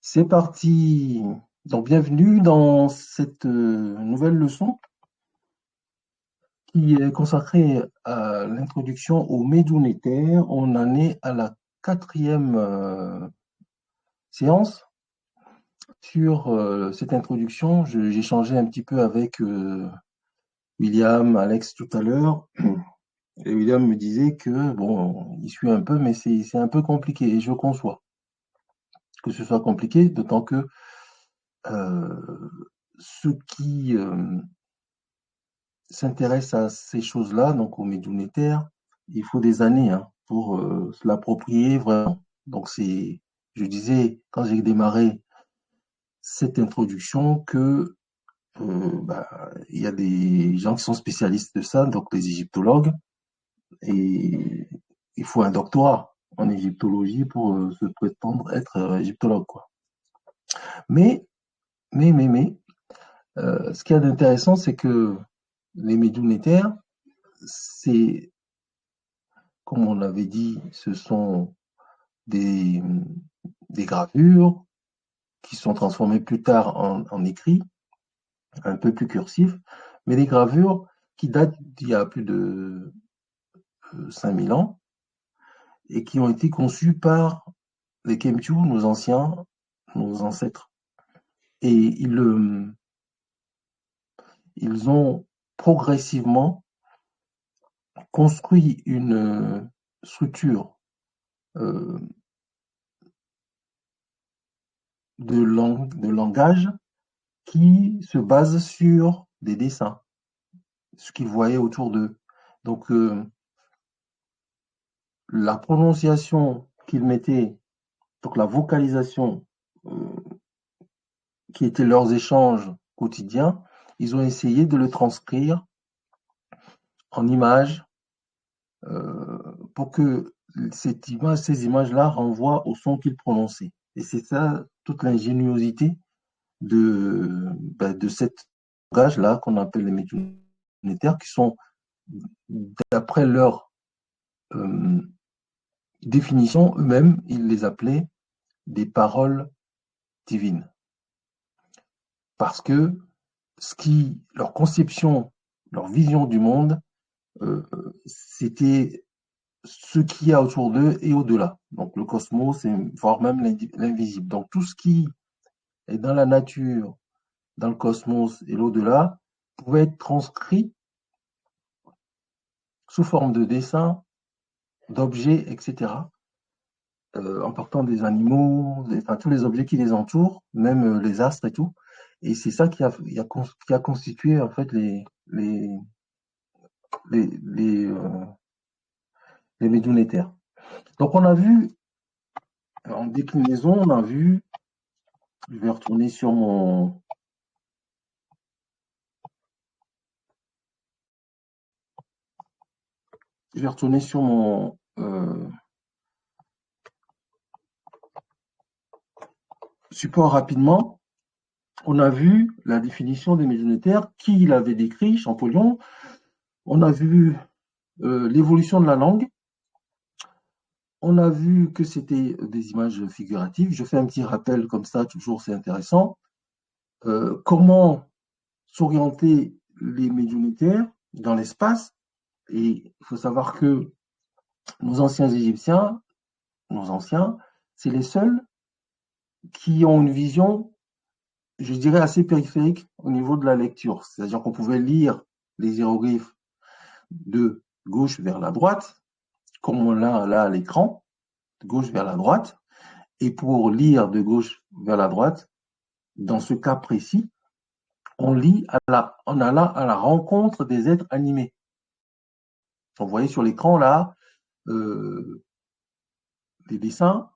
C'est parti. Donc, bienvenue dans cette nouvelle leçon qui est consacrée à l'introduction au Médounéter. On en est à la quatrième séance. Sur cette introduction, j'ai changé un petit peu avec William, Alex tout à l'heure. Et William me disait que, bon, il suit un peu, mais c'est un peu compliqué. Et je conçois que ce soit compliqué, d'autant que euh, ceux qui s'intéresse à ces choses-là, donc au médiumnitaire, il faut des années pour se l'approprier vraiment. Donc je disais quand j'ai démarré cette introduction que il y a des gens qui sont spécialistes de ça, donc les égyptologues, et il faut un doctorat en égyptologie pour se prétendre être égyptologue, quoi. Mais, ce qu'il y a d'intéressant, c'est que les médiumnitaires, c'est comme on l'avait dit, ce sont des, des gravures qui sont transformées plus tard en écrits, un peu plus cursifs, mais des gravures qui datent d'il y a plus de 5000 ans et qui ont été conçues par les Kemtu, nos ancêtres. Et ils ont progressivement construit une structure euh, de langage qui se base sur des dessins, ce qu'ils voyaient autour d'eux. Donc, la prononciation qu'ils mettaient, donc la vocalisation euh, qui était leurs échanges quotidiens, ils ont essayé de le transcrire en images pour que ces images-là renvoient au son qu'ils prononçaient. Et c'est ça toute l'ingéniosité de cet langage-là qu'on appelle les médiumnitaires, qui sont, d'après leur euh, définition, eux-mêmes, ils les appelaient des paroles divines. Parce que leur conception, leur vision du monde, c'était ce qu'il y a autour d'eux et au-delà. Donc le cosmos, voire même l'invisible. Donc tout ce qui est dans la nature, dans le cosmos et l'au-delà, pouvait être transcrit sous forme de dessins, d'objets, etc. En partant des animaux, enfin, tous les objets qui les entourent, même les astres et tout. Et c'est ça qui a constitué en fait les, les, euh, les médiumnitaires. Donc on a vu, en déclinaison, on a vu, je vais retourner sur mon support rapidement. On a vu la définition des médiumnitaires, qui l'avait décrit, Champollion. On a vu l'évolution de la langue. On a vu que c'était des images figuratives. Je fais un petit rappel comme ça, toujours c'est intéressant. Comment s'orienter les médiumnitaires dans l'espace. Et il faut savoir que nos anciens Égyptiens, nos anciens, c'est les seuls qui ont une vision, je dirais, assez périphérique au niveau de la lecture. C'est-à-dire qu'on pouvait lire les hiéroglyphes de gauche vers la droite, comme on l'a là à l'écran, de gauche vers la droite. Et pour lire de gauche vers la droite, dans ce cas précis, on allant à la rencontre des êtres animés. Vous voyez sur l'écran là, euh, les dessins,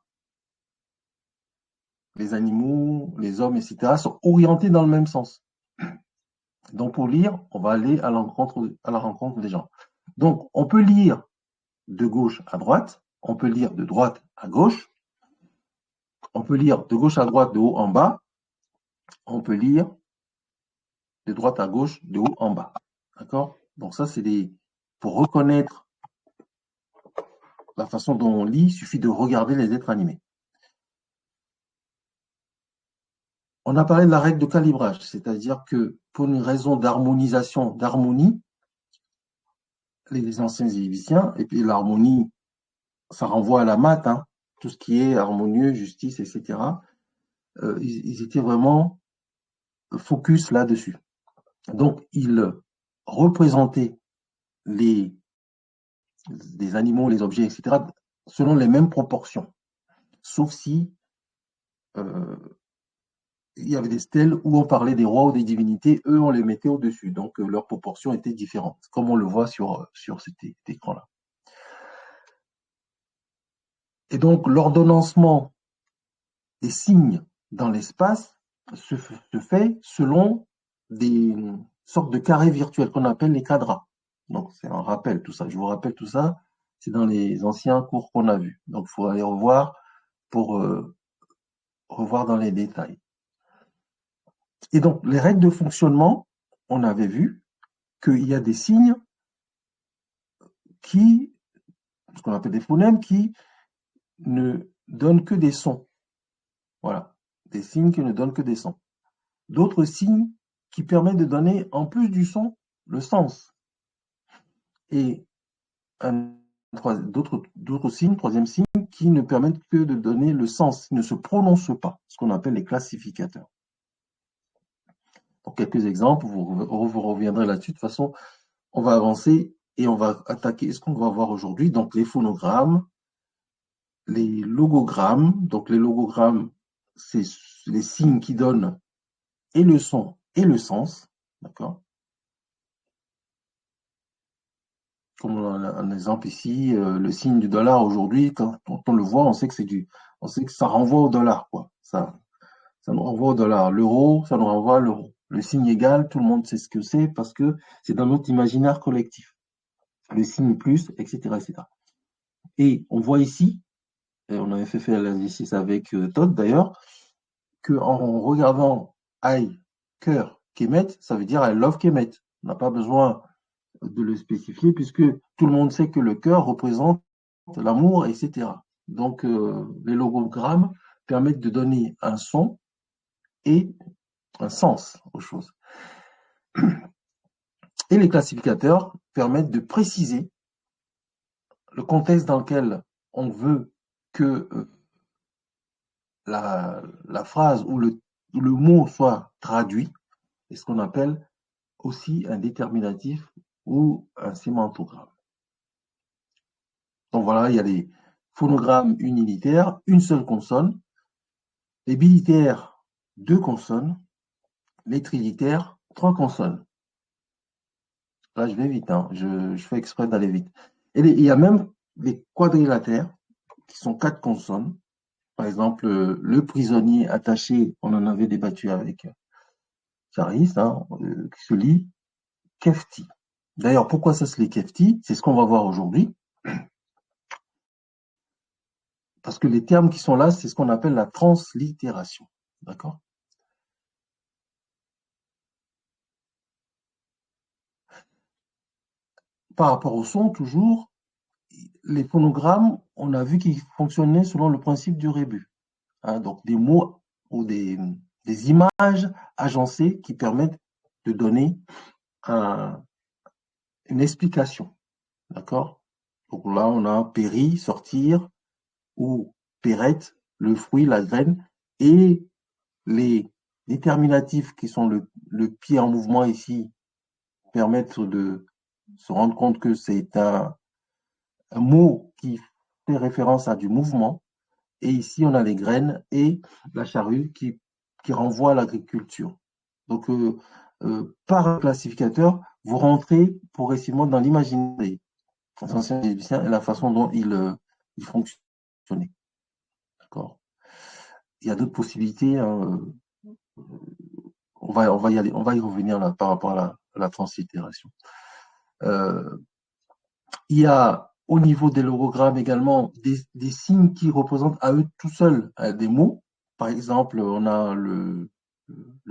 les animaux, les hommes, etc., sont orientés dans le même sens. Donc, pour lire, on va aller à la rencontre des gens. Donc, on peut lire de gauche à droite, on peut lire de droite à gauche, on peut lire de gauche à droite, de haut en bas, on peut lire de droite à gauche, de haut en bas. D'accord? Donc, ça, pour reconnaître la façon dont on lit, il suffit de regarder les êtres animés. On a parlé de la règle de calibrage, c'est-à-dire que pour une raison d'harmonisation, d'harmonie, les anciens égyptiens, et puis l'harmonie, ça renvoie à la maths, hein, tout ce qui est harmonieux, justice, etc. Ils étaient vraiment focus là-dessus. Donc, ils représentaient les animaux, les objets, etc., selon les mêmes proportions. Sauf si euh, il y avait des stèles où on parlait des rois ou des divinités, eux, on les mettait au-dessus. Donc, leurs proportions étaient différentes, comme on le voit sur cet écran-là. Et donc, l'ordonnancement des signes dans l'espace se fait selon des sortes de carrés virtuels qu'on appelle les quadras. Donc, c'est un rappel, tout ça. Je vous rappelle tout ça. C'est dans les anciens cours qu'on a vus. Donc, il faut aller revoir pour revoir dans les détails. Et donc, les règles de fonctionnement, on avait vu qu'il y a des signes qui, ce qu'on appelle des phonèmes, qui ne donnent que des sons. Voilà. Des signes qui ne donnent que des sons. D'autres signes qui permettent de donner, en plus du son, le sens. Et d'autres signes, troisième signe, qui ne permettent que de donner le sens, qui ne se prononcent pas, ce qu'on appelle les classificateurs. Pour quelques exemples, vous reviendrez là-dessus. De toute façon, on va avancer et on va attaquer ce qu'on va voir aujourd'hui. Donc, les phonogrammes, les logogrammes. Donc, les logogrammes, c'est les signes qui donnent et le son et le sens. D'accord? Comme on a un exemple ici, le signe du dollar aujourd'hui, quand on le voit, on sait que ça renvoie au dollar, quoi. Ça nous renvoie au dollar. L'euro, ça nous renvoie à l'euro. Le signe égal, tout le monde sait ce que c'est parce que c'est dans notre imaginaire collectif. Le signe plus, etc., etc. Et on voit ici, et on avait fait l'exercice avec Todd d'ailleurs, qu'en regardant I, cœur, Kemet, ça veut dire I love Kemet. On n'a pas besoin de le spécifier puisque tout le monde sait que le cœur représente l'amour, etc. Donc, les logogrammes permettent de donner un son et un sens aux choses. Et les classificateurs permettent de préciser le contexte dans lequel on veut que la phrase ou le mot soit traduit, et ce qu'on appelle aussi un déterminatif ou un sémantogramme. Donc voilà, il y a les phonogrammes unilitaires, une seule consonne, les bilitaires, deux consonnes, les trilitaires, trois consonnes. Là, je vais vite, hein. Je fais exprès d'aller vite. Et il y a même les quadrilatères, qui sont quatre consonnes. Par exemple, le prisonnier attaché, on en avait débattu avec Charis, hein, qui se lit Kefti. D'ailleurs, pourquoi ça se lit Kefti? C'est ce qu'on va voir aujourd'hui. Parce que les termes qui sont là, c'est ce qu'on appelle la translittération. D'accord? Par rapport au son, toujours, les phonogrammes, on a vu qu'ils fonctionnaient selon le principe du rébus. Hein, donc des mots ou des images agencées qui permettent de donner une explication. D'accord? Donc là, on a péri, sortir, ou pérette, le fruit, la graine, et les déterminatifs qui sont le pied en mouvement ici permettent de se rendre compte que c'est un mot qui fait référence à du mouvement. Et ici, on a les graines et la charrue qui renvoie à l'agriculture. Donc, par classificateur, vous rentrez progressivement dans l'imaginaire des anciens égyptiens et la façon dont ils fonctionnaient. D'accord. Il y a d'autres possibilités, hein, on va y revenir là, par rapport à la translittération. Euh, il y a au niveau des logogrammes également des signes qui représentent à eux tout seuls des mots. Par exemple, on a le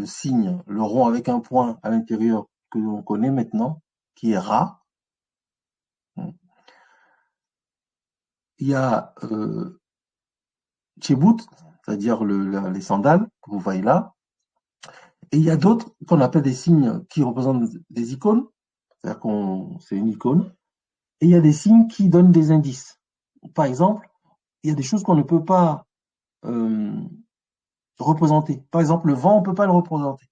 signe, le rond avec un point à l'intérieur que l'on connaît maintenant, qui est Ra. Il y a Tchebout, c'est-à-dire les sandales que vous voyez là. Et il y a d'autres qu'on appelle des signes qui représentent des icônes, c'est-à-dire c'est une icône, et il y a des signes qui donnent des indices. Par exemple, il y a des choses qu'on ne peut pas représenter. Par exemple, le vent, on ne peut pas le représenter.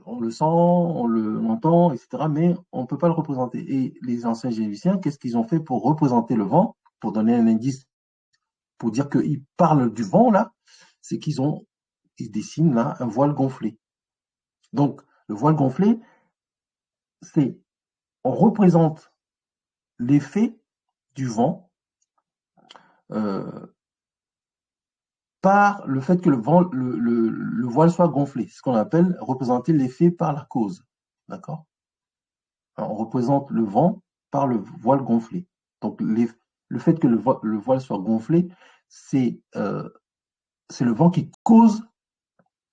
On le sent, on l'entend, etc., mais on ne peut pas le représenter. Et les anciens égyptiens, qu'est-ce qu'ils ont fait pour représenter le vent, pour donner un indice, pour dire qu'ils parlent du vent, là, c'est ils dessinent là un voile gonflé. Donc, le voile gonflé, c'est, on représente l'effet du vent euh, par le fait que le voile soit gonflé. C'est ce qu'on appelle représenter l'effet par la cause. D'accord? On représente le vent par le voile gonflé. Donc, le fait que le voile soit gonflé, c'est le vent qui cause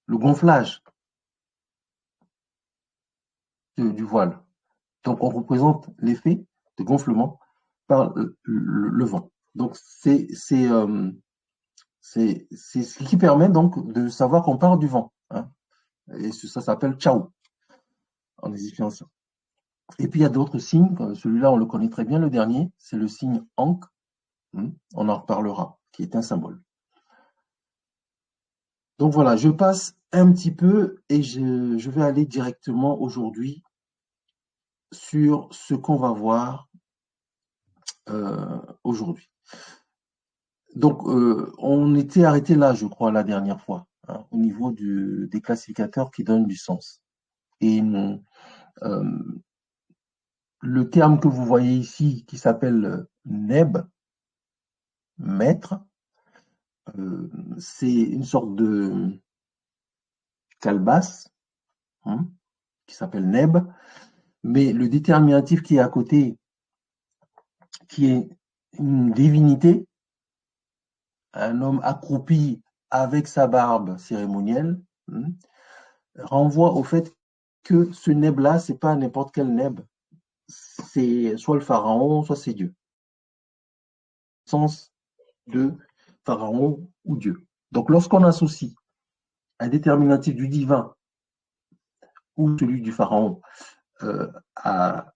le gonflage du voile. Donc, on représente l'effet de gonflement par le vent. Donc, c'est ce qui permet donc de savoir qu'on parle du vent. Hein. Et ça s'appelle Chao en égyptien. Et puis il y a d'autres signes, celui-là on le connaît très bien, le dernier, c'est le signe Ankh, on en reparlera, qui est un symbole. Donc voilà, je passe un petit peu et je vais aller directement aujourd'hui sur ce qu'on va voir aujourd'hui. Donc on était arrêté là, je crois, la dernière fois, hein, au niveau des classificateurs qui donnent du sens. Et le terme que vous voyez ici, qui s'appelle Neb, maître, c'est une sorte de calebasse, hein, qui s'appelle Neb, mais le déterminatif qui est à côté, qui est une divinité, un homme accroupi avec sa barbe cérémonielle, hein, renvoie au fait que ce Neb-là, c'est pas n'importe quel Neb, c'est soit le pharaon, soit c'est Dieu. Sens de pharaon ou Dieu. Donc lorsqu'on associe un déterminatif du divin ou celui du pharaon à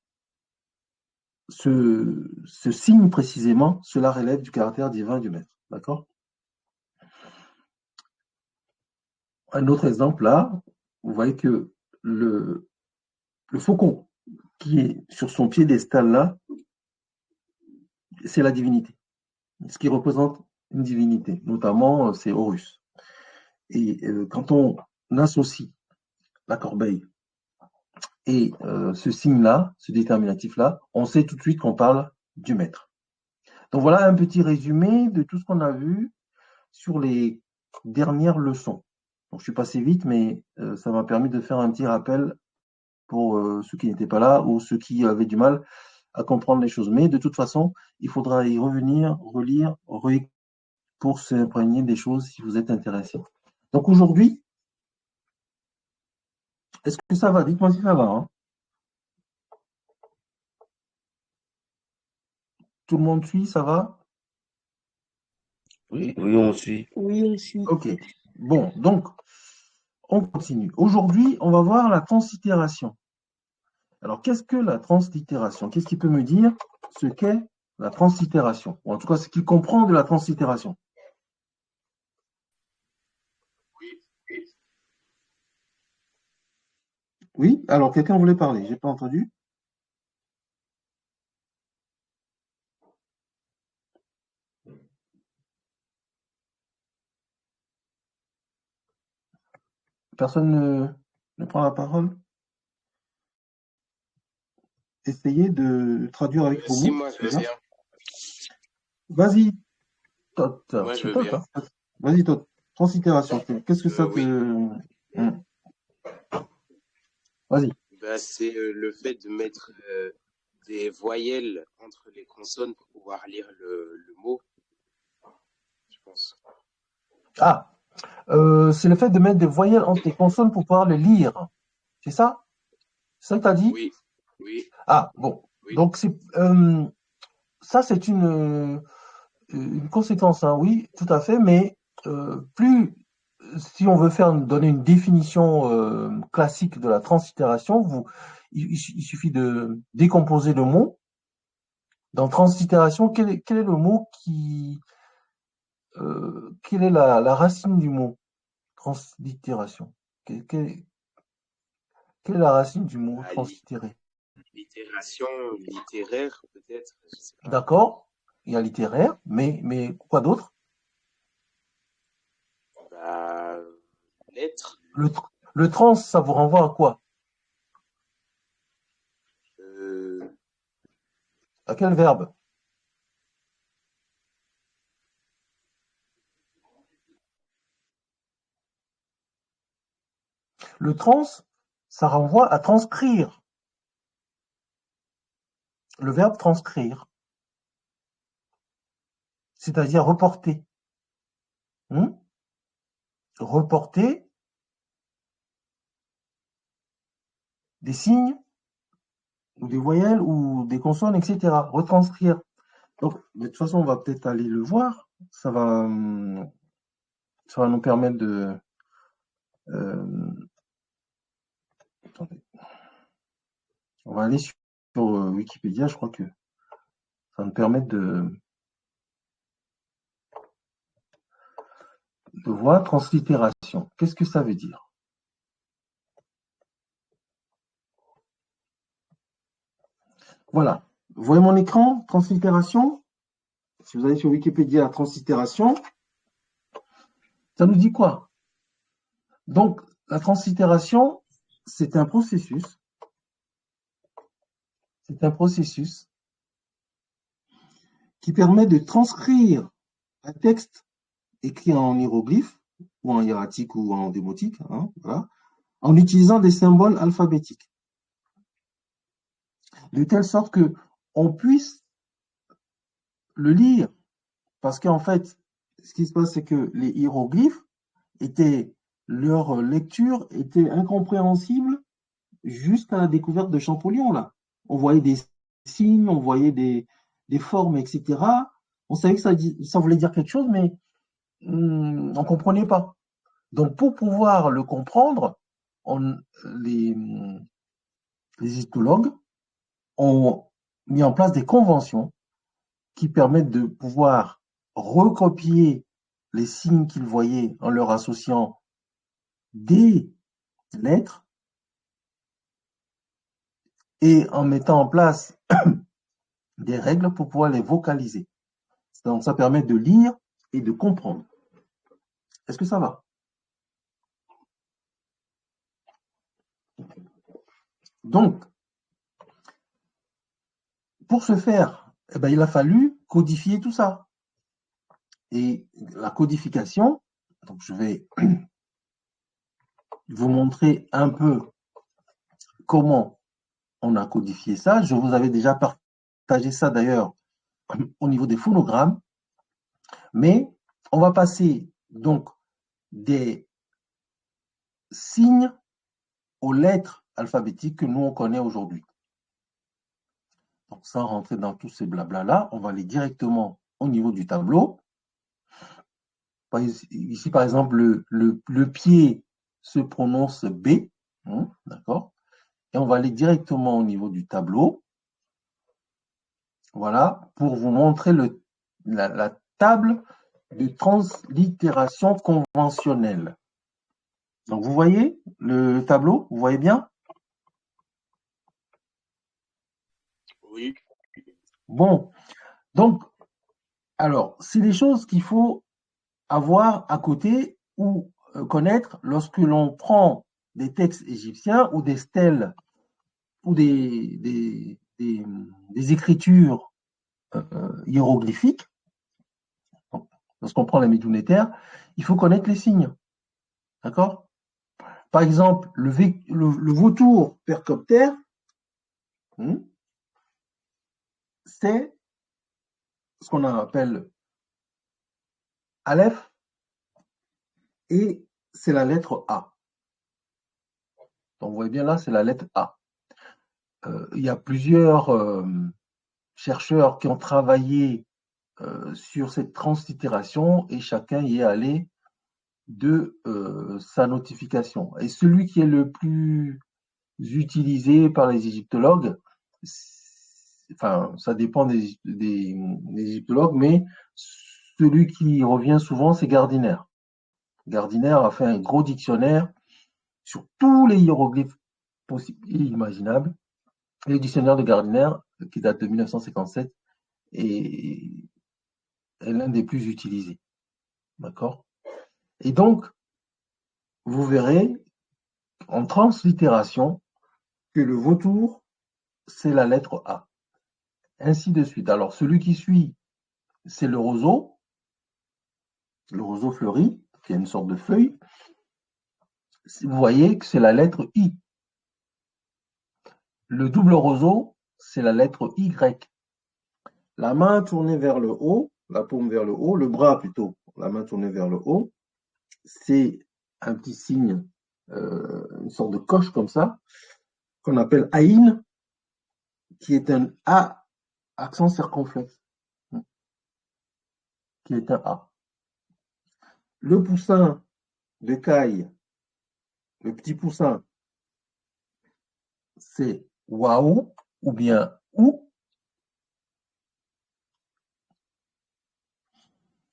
ce signe précisément, cela relève du caractère divin du maître. D'accord? Un autre exemple là, vous voyez que le faucon qui est sur son piédestal là, c'est la divinité. Ce qui représente une divinité, notamment c'est Horus. Et quand on associe la corbeille et ce signe-là, ce déterminatif-là, on sait tout de suite qu'on parle du maître. Donc voilà un petit résumé de tout ce qu'on a vu sur les dernières leçons. Donc, je suis passé vite, mais ça m'a permis de faire un petit rappel pour ceux qui n'étaient pas là ou ceux qui avaient du mal à comprendre les choses. Mais de toute façon, il faudra y revenir, relire, pour s'imprégner des choses si vous êtes intéressé. Donc aujourd'hui, est-ce que ça va? Dites-moi si ça va. Hein. Tout le monde suit, ça va? Oui, oui, on suit. Oui, aussi. Ok. Bon, donc, on continue. Aujourd'hui, on va voir la translittération. Alors, qu'est-ce que la translittération? Qu'est-ce qui peut me dire ce qu'est la translittération? Ou en tout cas, ce qu'il comprend de la translittération. Oui? Alors, quelqu'un voulait parler, j'ai pas entendu. Personne ne prend la parole? Essayez de traduire avec vos Si, mots. moi je veux bien. Vas-y, Tot. Moi je C'est veux Tot, bien. hein? Vas-y, Tot. Translittération. Qu'est-ce que ça te. Oui, Vas-y. bah, c'est le fait de mettre des voyelles entre les consonnes pour pouvoir lire le mot, je pense. Ah, c'est le fait de mettre des voyelles entre les consonnes pour pouvoir les lire. C'est ça? C'est ça que tu as dit? Oui, oui, Ah, bon. oui. Donc, ça, c'est une conséquence, hein, oui, tout à fait, mais plus si on veut donner une définition classique de la translittération, il suffit de décomposer le mot. Dans translittération, quel est le mot quelle est la racine du mot translittération? Quelle est la racine du mot Bah, translittérer? littération littéraire, peut-être, je sais pas. D'accord, il y a littéraire, mais quoi d'autre? Bah, lettre, Le trans, ça vous renvoie à quoi? euh, À quel verbe? Le trans, ça renvoie à transcrire. Le verbe transcrire, c'est-à-dire reporter. Hmm? Reporter des signes ou des voyelles ou des consonnes, etc. Retranscrire. Donc, de toute façon, on va peut-être aller le voir. Ça va nous permettre de. Attendez, on va aller sur Wikipédia. Je crois que ça va nous permettre de voir translittération. Qu'est-ce que ça veut dire? Voilà. Vous voyez mon écran, translittération? Si vous allez sur Wikipédia, translittération, ça nous dit quoi? Donc, la translittération, c'est un processus. C'est un processus qui permet de transcrire un texte écrit en hiéroglyphe, ou en hiératique ou en démotique, hein, voilà, en utilisant des symboles alphabétiques, de telle sorte que on puisse le lire. Parce qu'en fait, ce qui se passe, c'est que les hiéroglyphes leur lecture était incompréhensible jusqu'à la découverte de Champollion, là. On voyait des signes, on voyait des formes, etc. On savait que ça voulait dire quelque chose, mais on ne comprenait pas. Donc, pour pouvoir le comprendre, on, les, les histologues ont mis en place des conventions qui permettent de pouvoir recopier les signes qu'ils voyaient en leur associant des lettres et en mettant en place des règles pour pouvoir les vocaliser. Donc, ça permet de lire et de comprendre. Est-ce que ça va? Donc, pour ce faire, eh ben, il a fallu codifier tout ça. Et la codification, donc je vais vous montrer un peu comment on a codifié ça. Je vous avais déjà partagé ça d'ailleurs au niveau des phonogrammes, mais on va passer donc des signes aux lettres alphabétiques que nous on connaît aujourd'hui. Donc sans rentrer dans tous ces blabla-là, on va aller directement au niveau du tableau. Ici, par exemple, le pied se prononce B, d'accord? Et on va aller directement au niveau du tableau. Voilà, pour vous montrer la table de translittération conventionnelle. Donc, vous voyez le tableau? Vous voyez bien? oui. Bon, donc, alors, c'est des choses qu'il faut avoir à côté ou connaître lorsque l'on prend des textes égyptiens ou des stèles ou des écritures hiéroglyphiques. Lorsqu'on prend la médounétaire, il faut connaître les signes. D'accord? Par exemple, le vautour percoptère, c'est ce qu'on appelle Aleph et c'est la lettre A. Donc, vous voyez bien là, c'est la lettre A. Il y a plusieurs chercheurs qui ont travaillé sur cette translittération et chacun y est allé de sa notification. Et celui qui est le plus utilisé par les égyptologues, enfin, ça dépend des égyptologues, mais celui qui revient souvent, c'est Gardiner. Gardiner a fait un gros dictionnaire sur tous les hiéroglyphes possibles et imaginables. Et le dictionnaire de Gardiner, qui date de 1957, est l'un des plus utilisés. D'accord? Et donc, vous verrez en translittération que le vautour, c'est la lettre A. Ainsi de suite. Alors, celui qui suit, c'est le roseau fleuri, qui a une sorte de feuille. Vous voyez que c'est la lettre I. Le double roseau, c'est la lettre Y. La main tournée vers le haut, la paume vers le haut, le bras plutôt, la main tournée vers le haut, c'est un petit signe, une sorte de coche comme ça, qu'on appelle Aïn, qui est un A accent circonflexe, qui est un A. Le poussin de caille, le petit poussin, c'est Waouh ou bien Ou.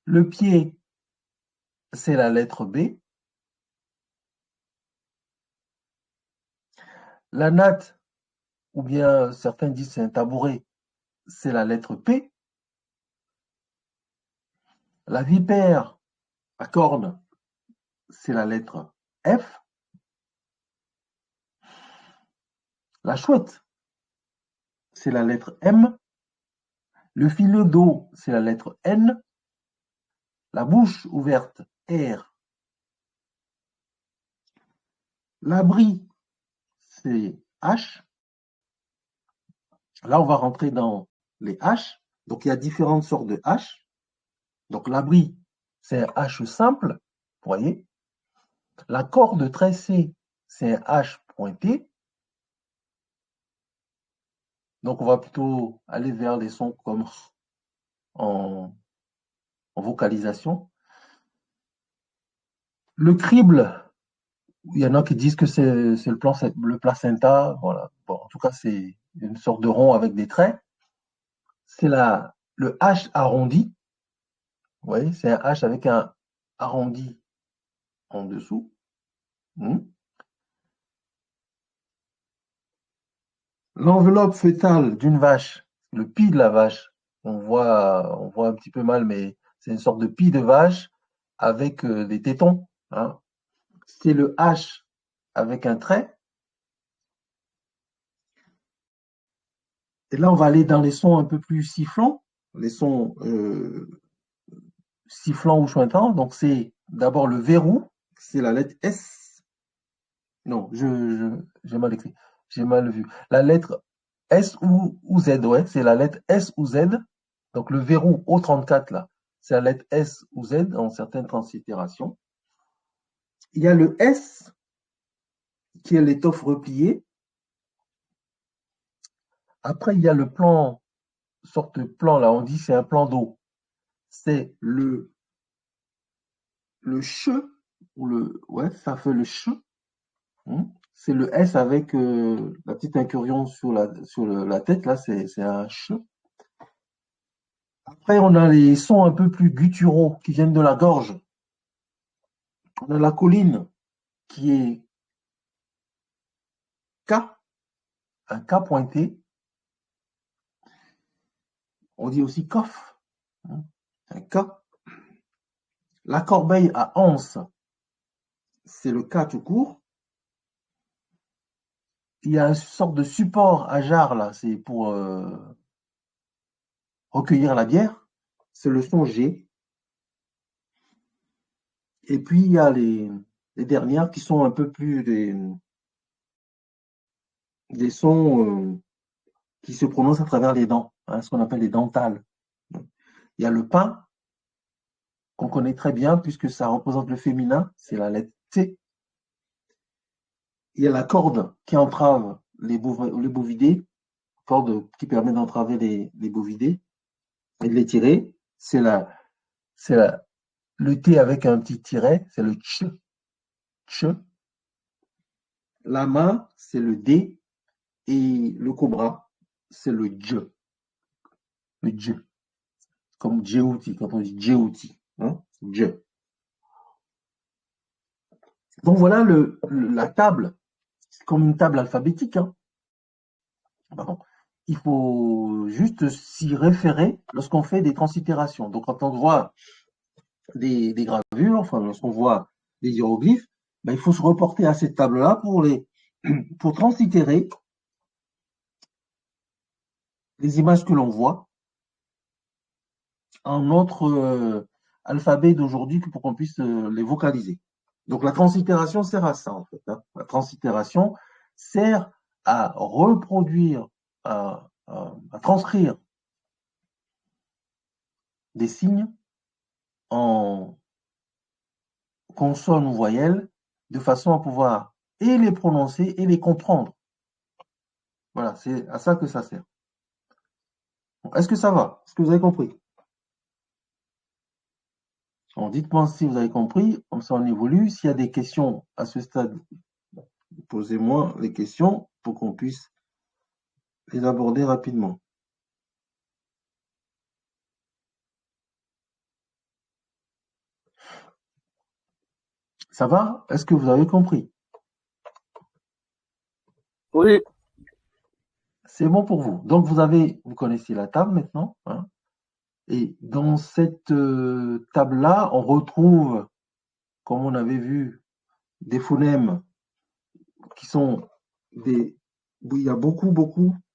Le pied, c'est la lettre B. La natte, ou bien certains disent c'est un tabouret, c'est la lettre P. La vipère à cornes, c'est la lettre F. La chouette, c'est la lettre M. Le filet d'eau, c'est la lettre N. La bouche ouverte, R. L'abri, c'est H. Là, on va rentrer dans les H. Donc, il y a différentes sortes de H. Donc, l'abri, c'est un H simple, vous voyez. La corde tressée, c'est un H pointé. Donc, on va plutôt aller vers les sons comme en vocalisation. Le crible, il y en a qui disent que c'est le placenta. Voilà. Bon, en tout cas, c'est une sorte de rond avec des traits. C'est le H arrondi. Vous voyez, c'est un H avec un arrondi en dessous. L'enveloppe fœtale d'une vache, le pis de la vache, on voit un petit peu mal, mais c'est une sorte de pis de vache avec des tétons. Hein. C'est le H avec un trait. Et là, on va aller dans les sons un peu plus sifflants, les sons sifflants ou chointants. Donc, c'est d'abord le verrou, c'est la lettre S. Non, j'ai mal écrit, j'ai mal vu. La lettre S ou Z, ouais, c'est la lettre S ou Z. Donc, le verrou O34, là, c'est la lettre S ou Z en certaines translittérations. Il y a le S, qui est l'étoffe repliée. Après, il y a le plan, sorte de plan, là, on dit c'est un plan d'eau. C'est le che, ou ouais, ça fait le che. C'est le S avec la petite incursion sur la tête, là, c'est un che. Après, on a les sons un peu plus gutturaux qui viennent de la gorge. On a la colline qui est K, un K pointé. On dit aussi coff, un K. La corbeille à anse, c'est le K tout court. Il y a une sorte de support à jarre, là, c'est pour recueillir la bière. C'est le son G. Et puis, il y a les dernières qui sont un peu plus des sons qui se prononcent à travers les dents, hein, ce qu'on appelle les dentales. Il y a le pain, qu'on connaît très bien puisque ça représente le féminin, c'est la lettre T. Il y a la corde qui entrave les bovidés, corde qui permet d'entraver les bovidés et de les tirer. C'est la Le T avec un petit tiret, c'est le tch, tch. La main, c'est le D. Et le cobra, c'est le dje. Le dje. Comme djéouti, quand on dit djéouti. Hein, dje. Donc voilà la table. C'est comme une table alphabétique. Hein. Pardon. Il faut juste s'y référer lorsqu'on fait des translittérations. Donc quand on voit des gravures, enfin lorsqu'on voit des hiéroglyphes, ben, il faut se reporter à cette table-là pour translittérer les images que l'on voit en notre alphabet d'aujourd'hui pour qu'on puisse les vocaliser. Donc la translittération sert à ça en fait. Hein. La translittération sert à reproduire, à transcrire des signes en consonnes ou voyelles de façon à pouvoir et les prononcer et les comprendre. Voilà, c'est à ça que ça sert. Bon, est-ce que ça va? Est-ce que vous avez compris? Alors, dites-moi si vous avez compris, comme ça on évolue. S'il y a des questions à ce stade, posez-moi les questions pour qu'on puisse les aborder rapidement. Ça va? Est-ce que vous avez compris? Oui. C'est bon pour vous. Donc vous connaissez la table maintenant. Hein, et dans cette table-là, on retrouve, comme on avait vu, des phonèmes qui sont des... Il y a beaucoup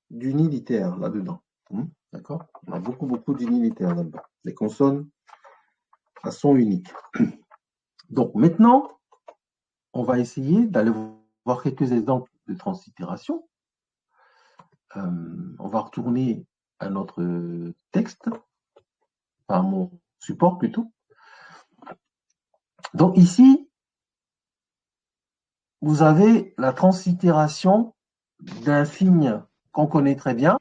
d'unilitaires là-dedans. D'accord? Il y a beaucoup d'unilitaires là-dedans. Des consonnes à son unique. Donc maintenant, on va essayer d'aller voir quelques exemples de translittération. On va retourner à notre texte, à mon support plutôt. Donc ici, vous avez la translittération d'un signe qu'on connaît très bien,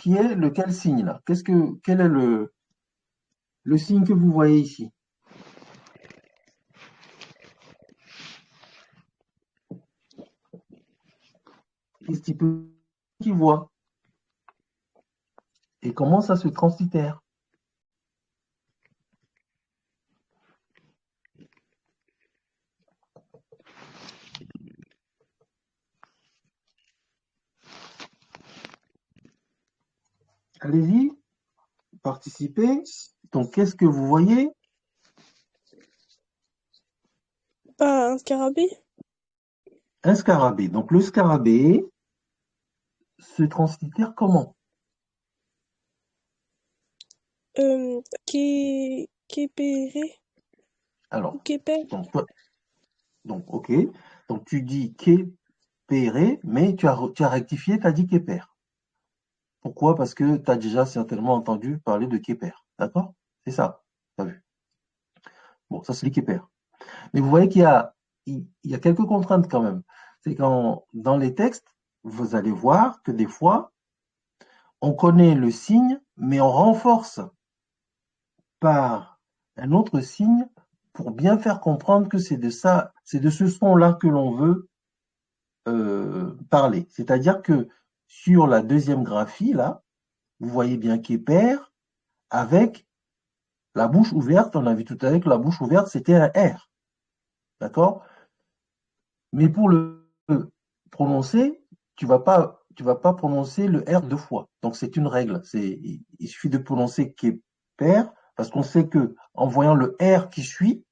qui est lequel signe là? Quel est le signe que vous voyez ici? Qu'est-ce qu'il voit? Et comment ça se translitère? Allez-y, participez. Donc, qu'est-ce que vous voyez? Un scarabée? Un scarabée. Donc, le scarabée se translittère comment? Képéré? Alors, Képère? ok. Donc, tu dis képéré, mais tu as rectifié, tu as dit képère. Pourquoi? Parce que tu as déjà certainement entendu parler de képère. D'accord? C'est ça. Tu as vu. Bon, ça, c'est les képères. Mais vous voyez il y a quelques contraintes quand même. C'est quand, dans les textes, vous allez voir que des fois, on connaît le signe, mais on renforce par un autre signe pour bien faire comprendre que c'est de ça, c'est de ce son-là que l'on veut parler. C'est-à-dire que sur la deuxième graphie, là, vous voyez bien qu'épère avec la bouche ouverte. On a vu tout à l'heure que la bouche ouverte, c'était un R. D'accord? Mais pour le prononcer, tu vas pas prononcer le R deux fois. Donc c'est une règle. Il suffit de prononcer qu'épère parce qu'on sait que en voyant le R qui suit,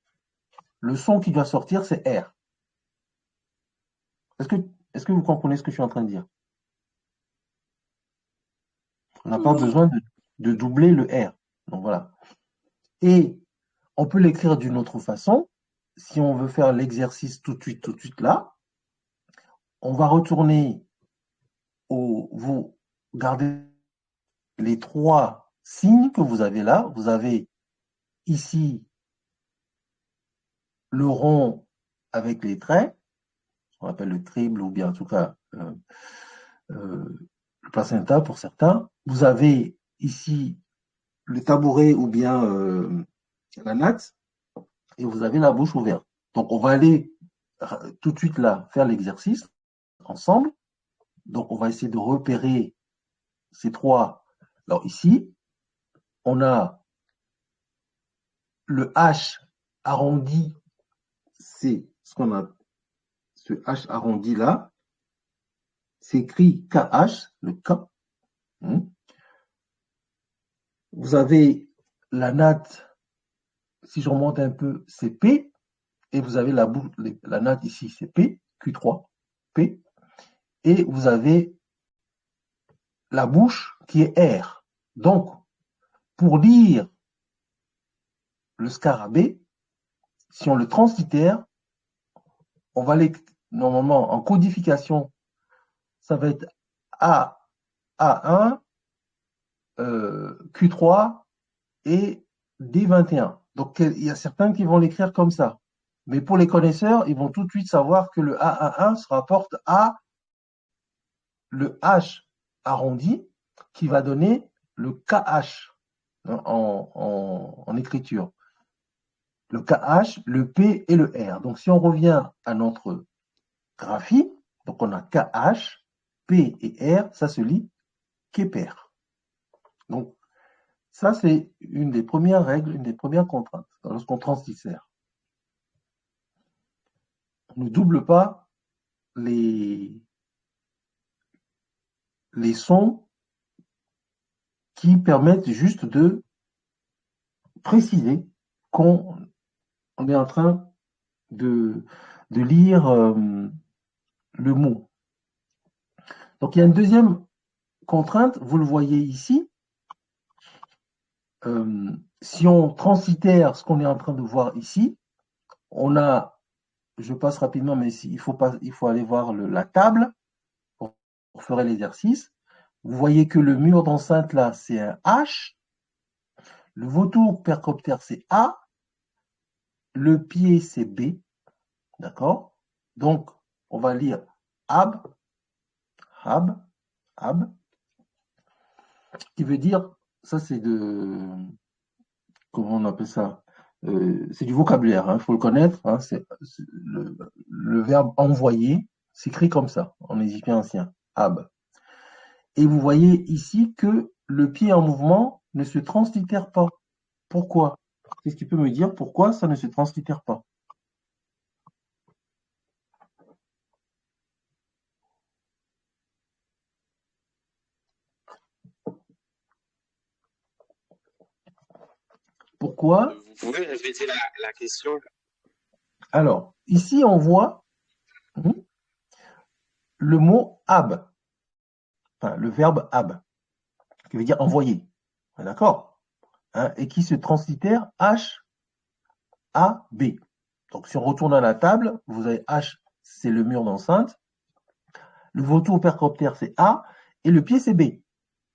le son qui doit sortir, c'est R. Est-ce que vous comprenez ce que je suis en train de dire? On n'a pas Oui. besoin de doubler le R. Donc voilà. Et on peut l'écrire d'une autre façon. Si on veut faire l'exercice tout de suite là, on va retourner vous gardez les trois signes que vous avez là. Vous avez ici le rond avec les traits, on appelle le triple ou bien en tout cas le placenta pour certains. Vous avez ici le tabouret ou bien la natte, et vous avez la bouche ouverte. Donc, on va aller tout de suite là faire l'exercice ensemble. Donc, on va essayer de repérer ces trois. Alors, ici, on a le H arrondi, c'est ce qu'on a, ce H arrondi là, c'est écrit KH, le K. Vous avez la natte, si je remonte un peu, c'est P, et vous avez la natte ici, c'est P, Q3, P, et vous avez la bouche qui est R. Donc, pour lire le scarabée, si on le translitère, on va aller, normalement, en codification, ça va être A1, Q3 et D21. Donc, il y a certains qui vont l'écrire comme ça. Mais pour les connaisseurs, ils vont tout de suite savoir que le A11 se rapporte à le H arrondi qui va donner le KH en écriture. Le KH, le P et le R. Donc, si on revient à notre graphie, donc on a KH, P et R, ça se lit Keper. Donc, ça, c'est une des premières règles, une des premières contraintes lorsqu'on transdicère. On ne double pas les sons qui permettent juste de préciser qu'on est en train de lire le mot. Donc, il y a une deuxième contrainte, vous le voyez ici. Si on translitère ce qu'on est en train de voir ici, on a, je passe rapidement, mais il faut aller voir la table pour faire l'exercice. Vous voyez que le mur d'enceinte là, c'est un H. Le vautour percoptère, c'est A. Le pied, c'est B. D'accord? Donc, on va lire ab, ab, ab, qui veut dire, ça c'est comment on appelle ça? C'est du vocabulaire, il faut le connaître. C'est le verbe envoyer s'écrit comme ça, en égyptien ancien, ab. Et vous voyez ici que le pied en mouvement ne se translitère pas. Pourquoi? Qu'est-ce qui peut me dire pourquoi ça ne se translitère pas? Pourquoi? Vous pouvez répéter la question? Alors, ici, on voit le mot ab, enfin, le verbe ab, qui veut dire envoyer. D'accord? Et qui se translitère H, A, B. Donc, si on retourne à la table, vous avez H, c'est le mur d'enceinte. Le vautour percoptère, c'est A. Et le pied, c'est B.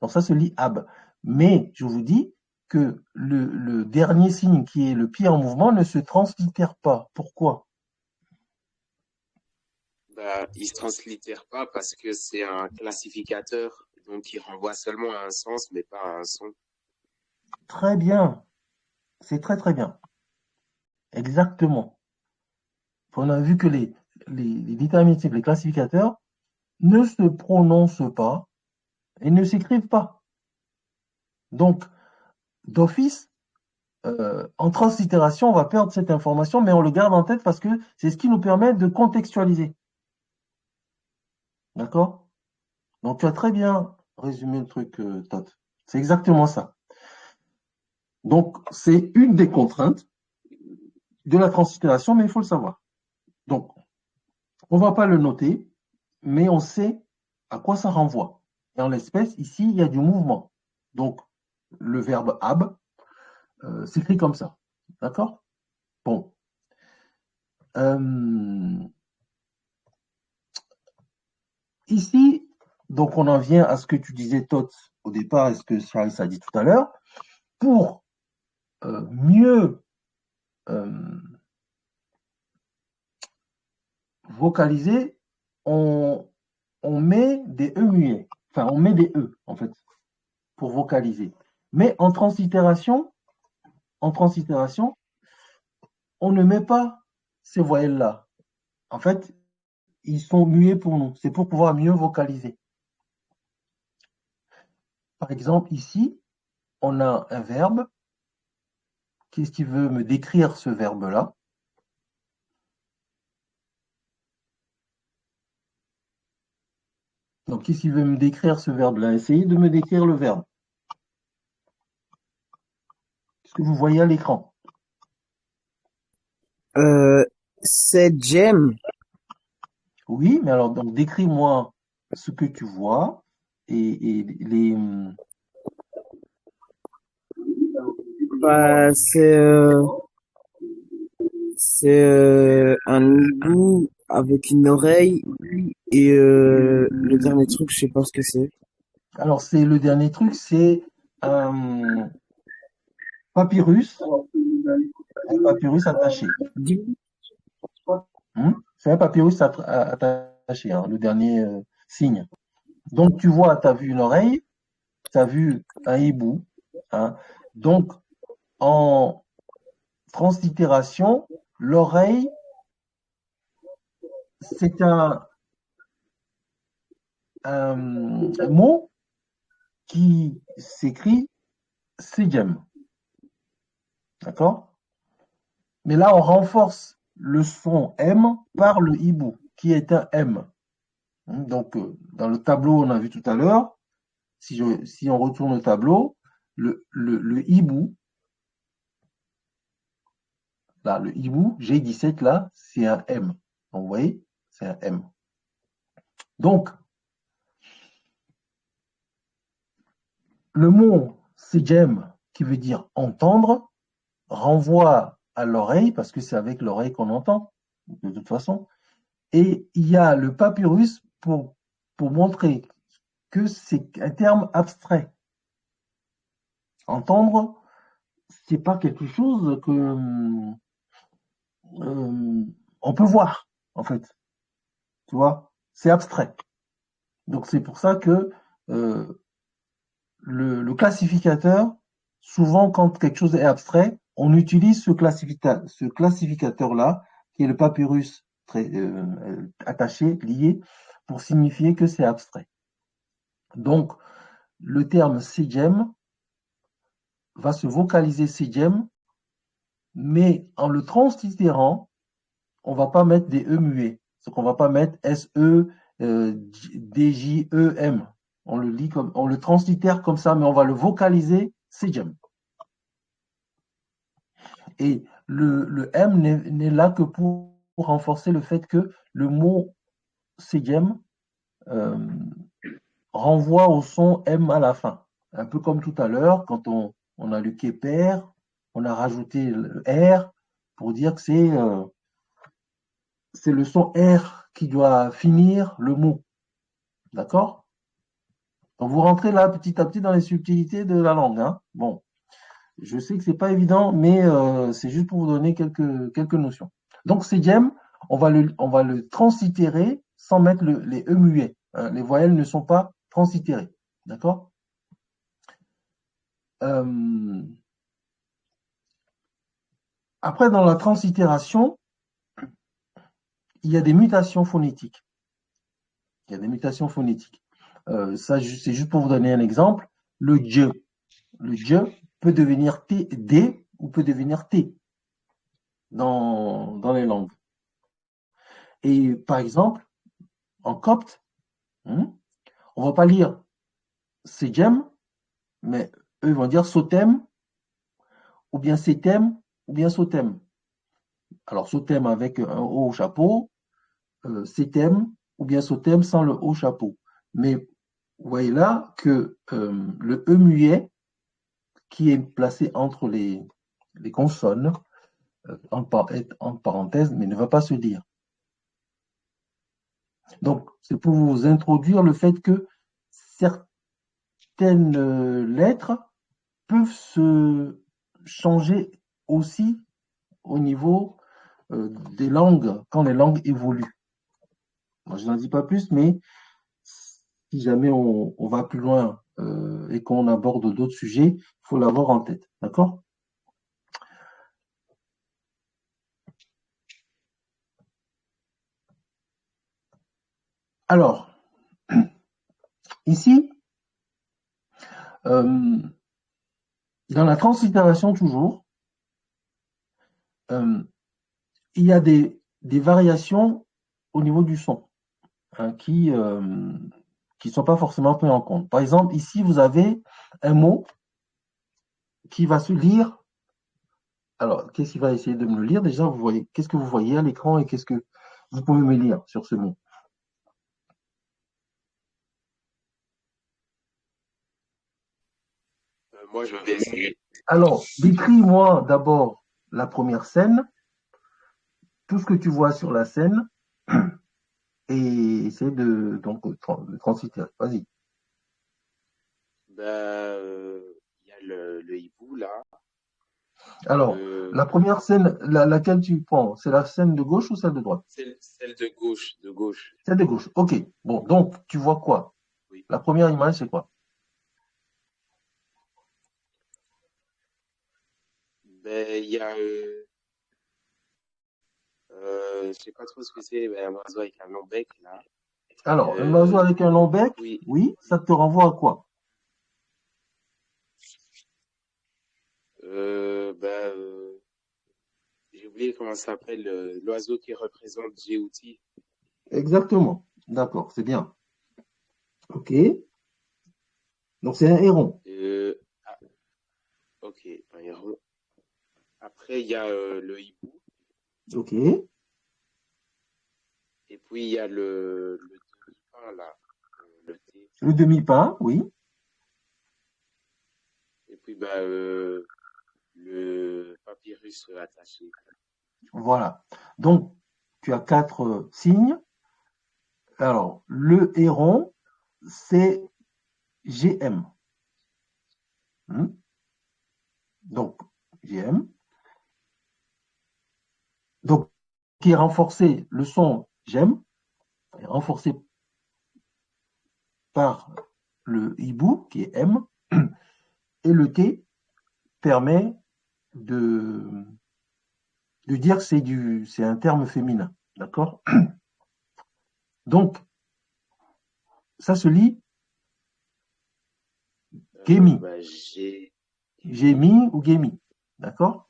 Donc, ça se lit ab. Mais, je vous dis que le dernier signe, qui est le pied en mouvement, ne se translitère pas. Pourquoi? Il ne se translitère pas parce que c'est un classificateur, donc il renvoie seulement à un sens, mais pas à un son. Très bien. C'est très, très bien. Exactement. On a vu que les déterminatifs, les classificateurs, ne se prononcent pas et ne s'écrivent pas. Donc, d'office, en translittération, on va perdre cette information, mais on le garde en tête parce que c'est ce qui nous permet de contextualiser. D'accord? Donc, tu as très bien résumé le truc, Todd. C'est exactement ça. Donc, c'est une des contraintes de la translittération, mais il faut le savoir. Donc, on ne va pas le noter, mais on sait à quoi ça renvoie. Et en l'espèce, ici, il y a du mouvement. Donc, le verbe ab s'écrit comme ça. D'accord? Bon. Ici, donc on en vient à ce que tu disais, Tot, au départ, et ce que Charles a dit tout à l'heure. Pour mieux vocaliser, on met des E muets. Enfin, on met des E, en fait, pour vocaliser. Mais en translittération, en translittération, on ne met pas ces voyelles-là. En fait, ils sont muets pour nous. C'est pour pouvoir mieux vocaliser. Par exemple, ici, on a un verbe. Qu'est-ce qui veut me décrire ce verbe-là? Donc, qu'est-ce qui veut me décrire ce verbe-là? Essayez de me décrire le verbe. Qu'est-ce que vous voyez à l'écran? C'est Jem. Oui, mais alors, donc, décris-moi ce que tu vois et les. Bah, c'est un hibou avec une oreille et le dernier truc, je sais pas ce que c'est. Alors, c'est le dernier truc, c'est un papyrus, un papyrus attaché. Dis- C'est un papyrus attaché, hein, le dernier signe. Donc, tu vois, tu as vu une oreille, tu as vu un hibou. Hein. Donc, en translittération, l'oreille, c'est un mot qui s'écrit Sejem. D'accord? Mais là, on renforce le son M par le hibou, qui est un M. Donc, dans le tableau, on a vu tout à l'heure, si on retourne au tableau, le hibou, là, le hibou, G17, là, c'est un M. Donc, vous voyez, c'est un M. Donc, le mot sejem, qui veut dire entendre, renvoie à l'oreille, parce que c'est avec l'oreille qu'on entend, de toute façon. Et il y a le papyrus pour montrer que c'est un terme abstrait. Entendre, c'est pas quelque chose que on peut voir, en fait. Tu vois, c'est abstrait. Donc c'est pour ça que le classificateur, souvent quand quelque chose est abstrait, on utilise ce classificateur-là, qui est le papyrus attaché, lié, pour signifier que c'est abstrait. Donc, le terme sejem va se vocaliser sejem, mais en le translittérant, on va pas mettre des E muets. C'est qu'on va pas mettre S-E, D-J-E-M. On le lit comme, on le translittère comme ça, mais on va le vocaliser sejem. Et le M n'est là que pour renforcer le fait que le mot sejem renvoie au son M à la fin. Un peu comme tout à l'heure, quand on a lu Keper, on a rajouté le R pour dire que c'est le son R qui doit finir le mot. D'accord? Donc vous rentrez là petit à petit dans les subtilités de la langue. Hein. Bon, je sais que c'est pas évident, mais c'est juste pour vous donner quelques notions. Donc sejem, on va le translittérer sans mettre les E muets. Hein. Les voyelles ne sont pas translittérées. D'accord? Après, dans la translittération, il y a des mutations phonétiques. Il y a des mutations phonétiques. Ça, c'est juste pour vous donner un exemple. Le dje. Le dje peut devenir T, D ou peut devenir T dans les langues. Et par exemple, en copte, on ne va pas lire sejem, mais eux vont dire sotem, ou bien setem, ou bien sotem. Alors sotem avec un O au chapeau, setem, ou bien sotem sans le O au chapeau. Mais vous voyez là que le E muet, qui est placé entre les consonnes, en parenthèse, mais ne va pas se dire. Donc, c'est pour vous introduire le fait que certaines lettres peuvent se changer aussi au niveau des langues, quand les langues évoluent. Moi, je n'en dis pas plus, mais si jamais on va plus loin et qu'on aborde d'autres sujets, il faut l'avoir en tête. D'accord? Alors, ici, dans la translittération toujours, il y a des variations au niveau du son, hein, qui sont pas forcément prises en compte. Par exemple, ici, vous avez un mot qui va se lire. Alors, qu'est-ce qu'il va essayer de me le lire? Déjà, vous voyez, qu'est-ce que vous voyez à l'écran et qu'est-ce que vous pouvez me lire sur ce mot? Moi, je vais essayer. Alors, décris-moi d'abord la première scène, tout ce que tu vois sur la scène, et essaie de transiter. Vas-y. Il y a le hibou là. Alors, la première scène, laquelle tu prends, c'est la scène de gauche ou celle de droite? Celle de gauche, de gauche. Celle de gauche. Ok. Bon, donc, tu vois quoi? Oui. La première image, c'est quoi? Il y a, je sais pas trop ce que c'est, un oiseau avec un long bec là. Alors, un oiseau avec un long bec, Oui. oui, ça te renvoie à quoi? J'ai oublié comment ça s'appelle, l'oiseau qui représente Djibouti. Exactement. D'accord, c'est bien. Ok. Donc, c'est un héron. Ah, ok, un héron. Après, il y a le hibou. Ok. Et puis, il y a le demi-pain là, le thé. Le demi-pain, oui. Et puis, le papyrus attaché. Voilà. Donc, tu as 4 signes. Alors, le héron, c'est GM. Donc, GM. Donc, qui est renforcé, le son j'aime, est renforcé par le hibou, qui est M, et le T permet de dire que c'est un terme féminin. D'accord? Donc, ça se lit Gémi. Gémi ou Gémi. D'accord?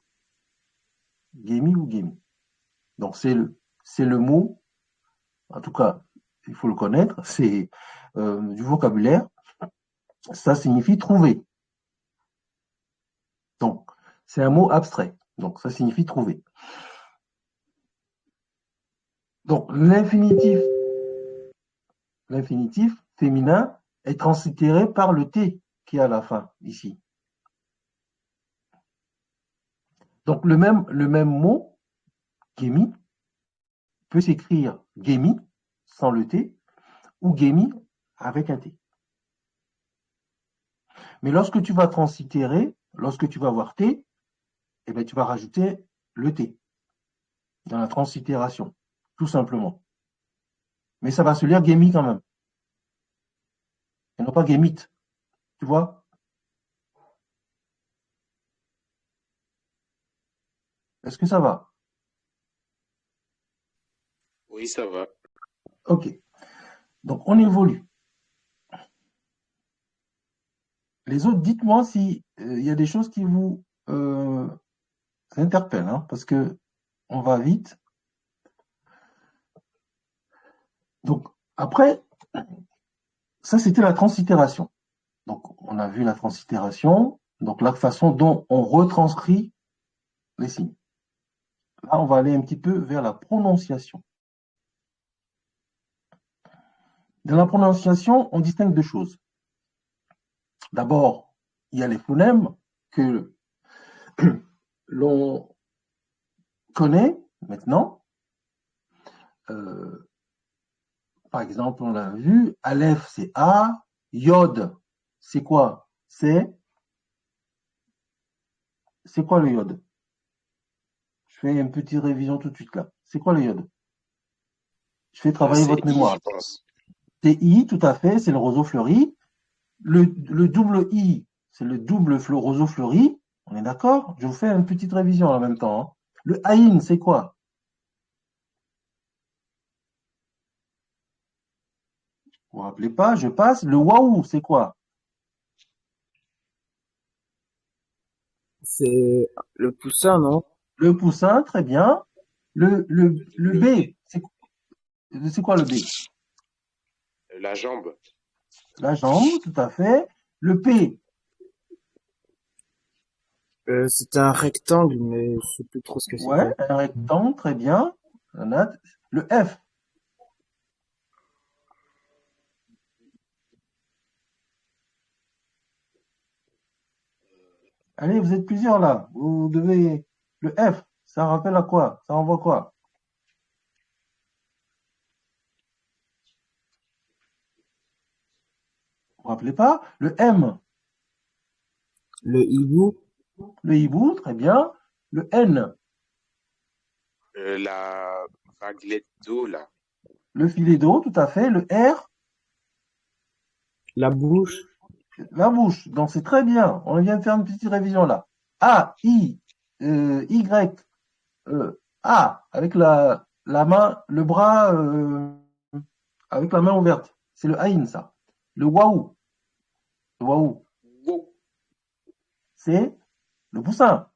Gémi ou Gémi. Donc, c'est le mot, en tout cas, il faut le connaître, c'est du vocabulaire. Ça signifie trouver. Donc, c'est un mot abstrait. Donc, ça signifie trouver. Donc, l'infinitif féminin est translittéré par le T qui est à la fin, ici. Donc, le même mot, Gémi, peut s'écrire Gémi, sans le T, ou Gémi avec un T. Mais lorsque tu vas translittérer, lorsque tu vas avoir T, eh bien, tu vas rajouter le T dans la translittération, tout simplement. Mais ça va se lire Gémi quand même, et non pas Gémite. Tu vois? Est-ce que ça va? Oui, ça va. Ok. Donc, on évolue. Les autres, dites-moi si il y a des choses qui vous interpellent, hein, parce que on va vite. Donc, après, ça, c'était la translittération. Donc, on a vu la translittération, donc la façon dont on retranscrit les signes. Là, on va aller un petit peu vers la prononciation. Dans la prononciation, on distingue deux choses. D'abord, il y a les phonèmes que l'on connaît maintenant. Par exemple, on l'a vu, Aleph, c'est A, Yod, c'est quoi? C'est quoi le Yod? Je fais une petite révision tout de suite là. C'est quoi le Yod? Je fais travailler C'est votre I, mémoire. je pense. C'est I, tout à fait, c'est le roseau fleuri. Le double I, c'est le double roseau fleuri. On est d'accord? Je vous fais une petite révision en même temps, hein. Le Aïn, c'est quoi? vous rappelez pas, je passe. Le waouh, c'est quoi? C'est le poussin, non? Le poussin, très bien. Le B, c'est quoi le B? La jambe. La jambe, tout à fait. Le P, C'est un rectangle, mais je sais plus trop ce que ouais, c'était. un rectangle, très bien. La natte. Le F, allez, vous êtes plusieurs là. Vous devez. Le F, ça rappelle à quoi? Ça envoie quoi? Vous vous rappelez pas? Le M, Le hibou, le hibou, très bien. Le N, La vaguelette d'eau, là. le filet d'eau, tout à fait. Le R, la bouche, la bouche. Donc c'est très bien. On vient de faire une petite révision là. A, I, Y, A, avec la main, le bras avec la main ouverte. C'est le Aïn, ça. Le Waouh, le Waouh, Wow. c'est le poussin.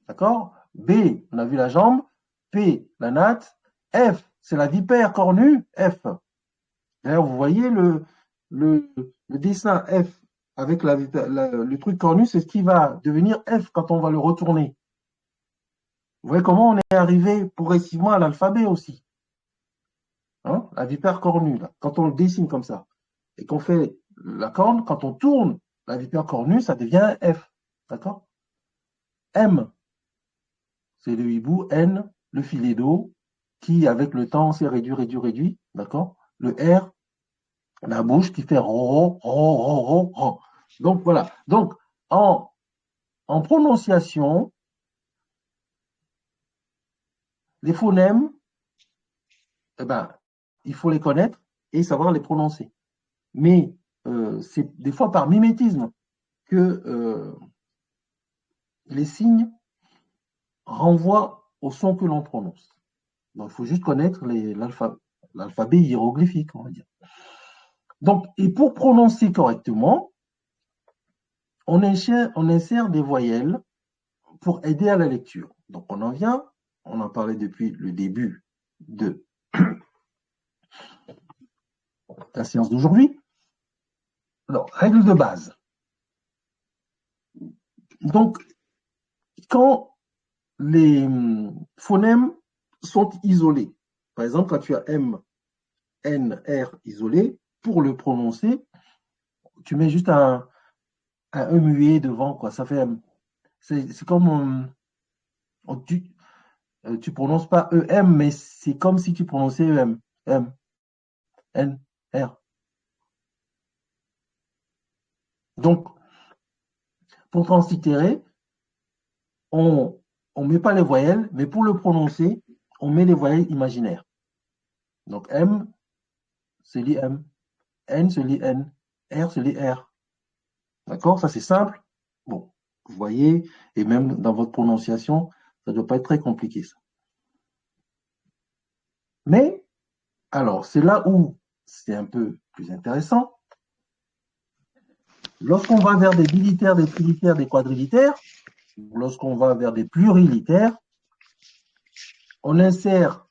D'accord? B, on a vu la jambe. P, la natte. F, c'est la vipère cornue. F. D'ailleurs, vous voyez le, le dessin F avec le truc cornu, c'est ce qui va devenir F quand on va le retourner. Vous voyez comment on est arrivé progressivement à l'alphabet aussi. Hein? La vipère cornue, là. Quand on le dessine comme ça et qu'on fait la corne, quand on tourne la vipère cornue, ça devient F. D'accord? M, c'est le hibou. N, le filet d'eau, qui, avec le temps, s'est réduit, réduit, réduit. D'accord? Le R, la bouche qui fait ro, ro, ro, ro, ro. Donc, voilà. Donc, en prononciation, les phonèmes, eh ben, il faut les connaître et savoir les prononcer. Mais c'est des fois par mimétisme que les signes renvoient au son que l'on prononce. Donc, il faut juste connaître l'alphabet hiéroglyphique, on va dire. Donc, et pour prononcer correctement, on insère des voyelles pour aider à la lecture. Donc, on en parlait depuis le début de la séance d'aujourd'hui. Alors, règle de base. Donc, quand les phonèmes sont isolés, par exemple, quand tu as M, N, R isolé, pour le prononcer, tu mets juste un E muet devant, quoi. Ça fait M. C'est comme tu prononces pas EM, mais c'est comme si tu prononçais EM. M, N, R. Donc, pour translittérer, on ne met pas les voyelles, mais pour le prononcer, on met les voyelles imaginaires. Donc, M se lit M, N se lit N, R se lit R. D'accord? Ça, c'est simple. Bon, vous voyez, et même dans votre prononciation, ça ne doit pas être très compliqué, ça. Mais, alors, c'est là où c'est un peu plus intéressant. Lorsqu'on va vers des bilitaires, des trilitaires, des quadrilitaires, lorsqu'on va vers des plurilitaires, on insère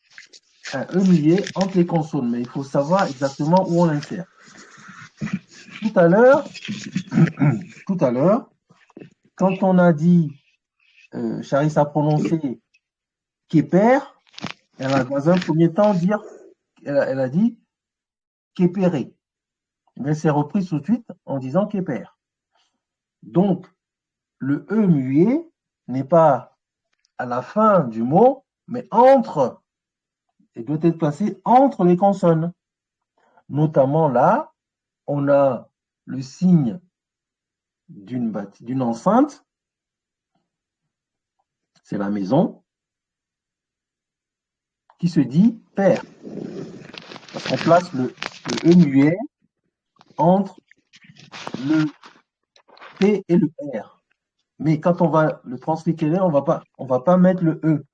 un E muet entre les consonnes, mais il faut savoir exactement où on l'insère. Tout à l'heure, quand on a dit, Charisse a prononcé Képer, elle a dans un premier temps elle a dit Képéré. Mais c'est repris tout de suite en disant Képer. Donc, le E muet n'est pas à la fin du mot, mais il doit être placé entre les consonnes. Notamment là, on a le signe d'une enceinte, c'est la maison, qui se dit père. Parce qu'on place le E muet entre le P et le R. Mais quand on va le translittérer, on va pas mettre le E.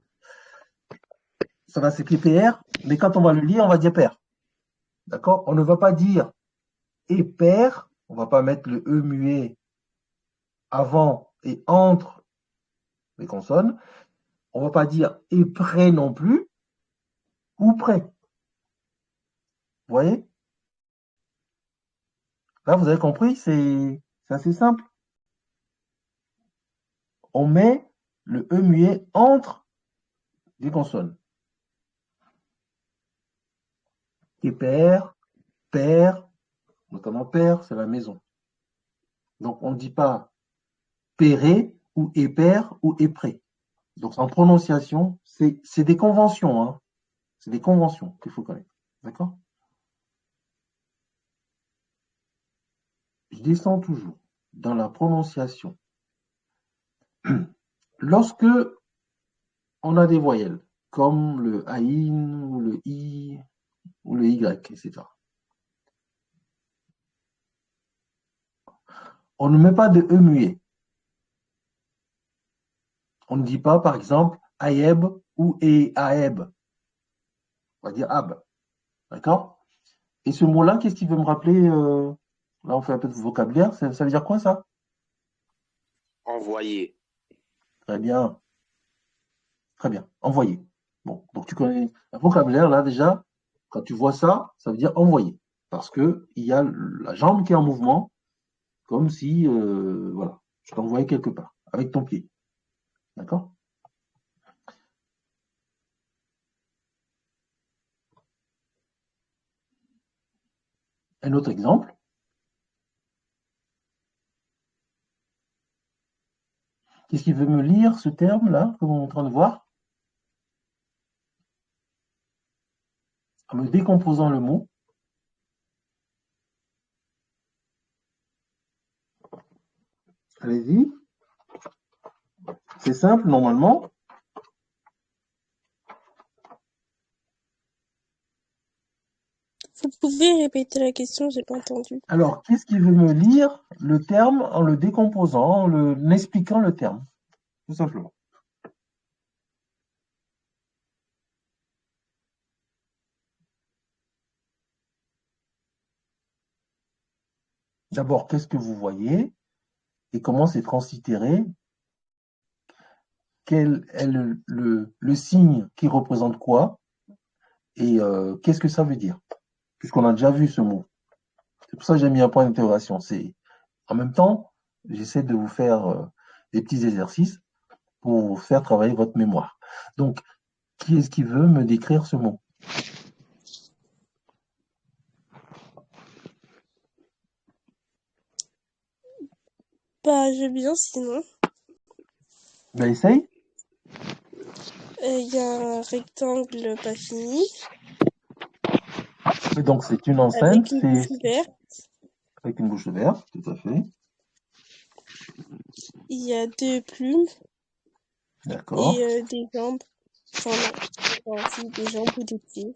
Ça va s'écrire PR, mais quand on va le lire, on va dire père. D'accord? On ne va pas dire et père, on ne va pas mettre le E muet avant et entre les consonnes. On ne va pas dire et près non plus, ou près. Vous voyez? Là, vous avez compris, c'est assez simple. On met le E muet entre les consonnes. Et père, père, notamment père, c'est la maison. Donc, on ne dit pas péré ou épère ou épré. Donc, en prononciation, c'est des conventions. Hein. C'est des conventions qu'il faut connaître. D'accord? Je descends toujours dans la prononciation. Lorsque on a des voyelles, comme le aïn ou le i ou le y, etc. On ne met pas de e muet. On ne dit pas, par exemple, aeb ou aeb. On va dire ab. D'accord? Et ce mot-là, qu'est-ce qu'il veut me rappeler là, on fait un peu de vocabulaire. Ça veut dire quoi, ça? Envoyer. Très bien. Très bien. Envoyer. Bon, donc tu connais un vocabulaire, là, déjà. Quand tu vois ça, ça veut dire envoyer. Parce qu'il y a la jambe qui est en mouvement, comme si, voilà, je t'envoyais quelque part, avec ton pied. D'accord? Un autre exemple. Qu'est-ce qui veut me lire ce terme-là, que on est en train de voir? En me décomposant le mot. Allez-y. C'est simple, normalement. Vous pouvez répéter la question, j'ai pas entendu. Alors, qu'est-ce qui veut me lire le terme en le décomposant, en expliquant le terme? Tout simplement. D'abord, qu'est-ce que vous voyez et comment c'est translittéré? Quel est le signe qui représente quoi? Et qu'est-ce que ça veut dire? Puisqu'on a déjà vu ce mot. C'est pour ça que j'ai mis un point d'interrogation. En même temps, j'essaie de vous faire des petits exercices pour faire travailler votre mémoire. Donc, qui est-ce qui veut me décrire ce mot? Bah, je veux bien sinon. Ben, essaye. Il y a un rectangle pas fini, Et donc, c'est une enceinte, avec une c'est bouche ouverte. avec une bouche ouverte, tout à fait. Il y a deux plumes D'accord. et des jambes. Enfin, non. Enfin, si, des jambes ou des pieds.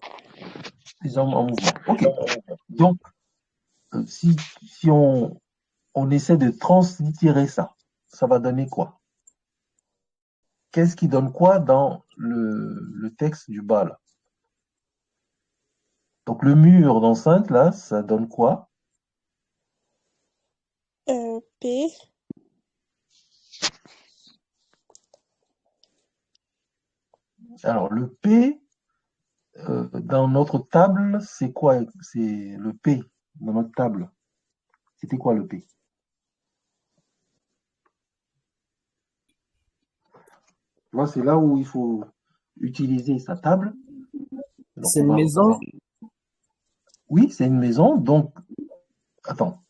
Les jambes en mouvement. OK. Donc, si on essaie de translittérer ça, ça va donner quoi? Qu'est-ce qui donne quoi dans le texte du bas, là? Donc, le mur d'enceinte, là, ça donne quoi? P, Alors, le P, dans notre table, c'est quoi? C'est le P dans notre table. C'était quoi le P? Tu vois, c'est là où il faut utiliser sa table. Donc, C'est une maison. Oui, c'est une maison. Donc, attends,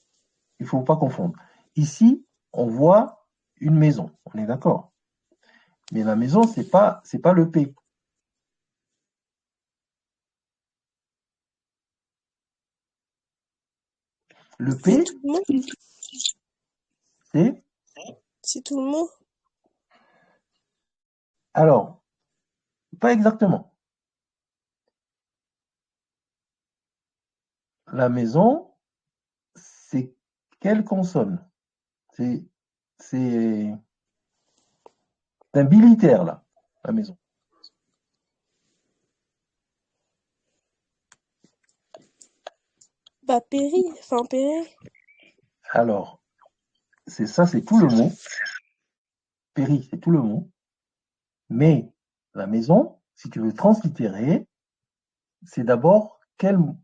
il ne faut pas confondre. Ici, on voit une maison. On est d'accord. Mais la maison, c'est pas le P. Le c'est P, tout le mot? c'est... C'est tout le mot? Alors, pas exactement. La maison, c'est quelle consonne? C'est un bilitaire, là, la maison. Bah, péri, enfin, péré. Alors, c'est tout le mot. Péri, c'est tout le mot. Mais la maison, si tu veux translittérer, c'est d'abord quelle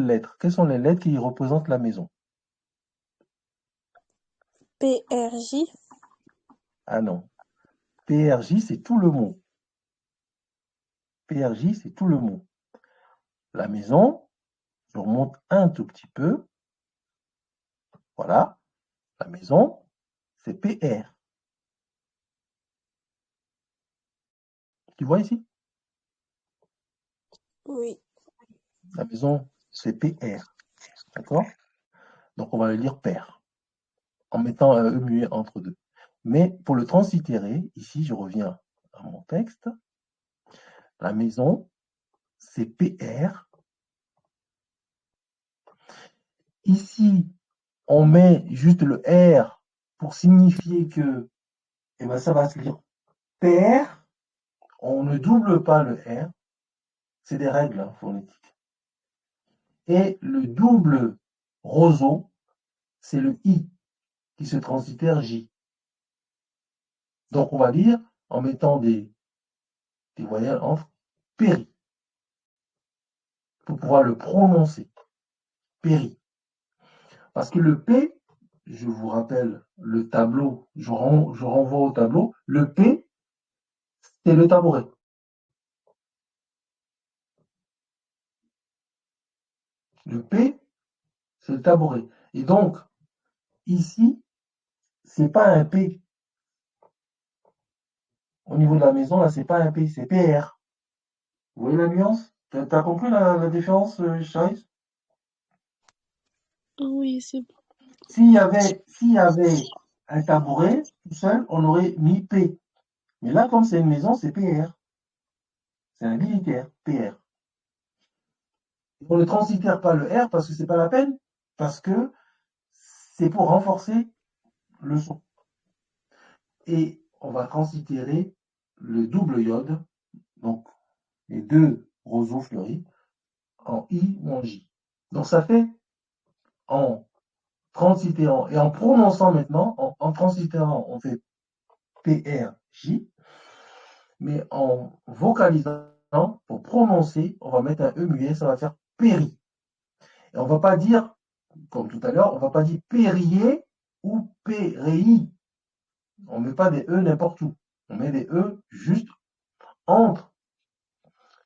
lettre? Quelles sont les lettres qui représentent la maison? PRJ. Ah non. PRJ, c'est tout le mot. PRJ, c'est tout le mot. La maison, je remonte un tout petit peu. Voilà. La maison, c'est PR. Tu vois ici? Oui. La maison, c'est PR. D'accord? Donc, on va le lire père, en mettant un E muet entre deux. Mais pour le translittérer, ici, je reviens à mon texte. La maison, c'est PR. Ici, on met juste le R pour signifier que eh ben, ça va se lire père. On ne double pas le R. C'est des règles phonétiques. Et le double roseau, c'est le I qui se translittère J. Donc, on va lire en mettant des voyelles entre péri pour pouvoir le prononcer. Péri. Parce que le P, je vous rappelle le tableau, je renvoie au tableau, le P, c'est le tabouret. Le P, c'est le tabouret. Et donc, ici, c'est pas un P. Au niveau de la maison, là, c'est pas un P, c'est PR. Vous voyez la nuance? T'as compris la différence, Charis? Oui, c'est bon. S'il y avait un tabouret tout seul, on aurait mis P. Mais là, comme c'est une maison, c'est PR. C'est un militaire, PR. On ne translitère pas le R parce que c'est pas la peine, parce que c'est pour renforcer le son. Et on va translittérer le double iode, donc les deux roseaux fleuris, en I ou en J. Donc ça fait en translittérant et en prononçant maintenant, en translittérant, on fait PRJ, mais en vocalisant, pour prononcer, on va mettre un E muet, ça va faire péri. Et on ne va pas dire, comme tout à l'heure, on ne va pas dire périer ou péri. On ne met pas des E n'importe où. On met des E juste entre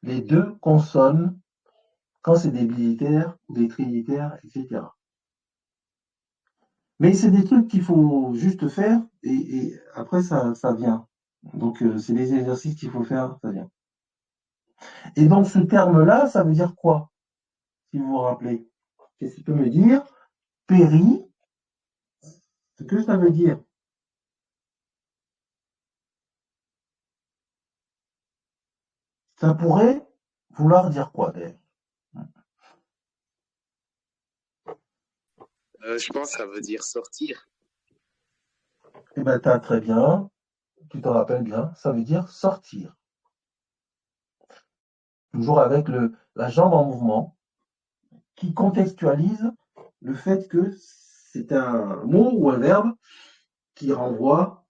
les deux consonnes quand c'est des bilitaires, des trilitaires, etc. Mais c'est des trucs qu'il faut juste faire et après ça vient. Donc c'est des exercices qu'il faut faire, ça vient. Et donc ce terme-là, ça veut dire quoi? Si vous vous rappelez, qu'est-ce qu'il peut me dire? Péri, ce que ça veut dire? Ça pourrait vouloir dire quoi d'ailleurs? Je pense que ça veut dire sortir. Eh bien, t'as très bien, tu te rappelles bien, ça veut dire sortir. Toujours avec la jambe en mouvement, qui contextualise le fait que c'est un mot ou un verbe qui renvoie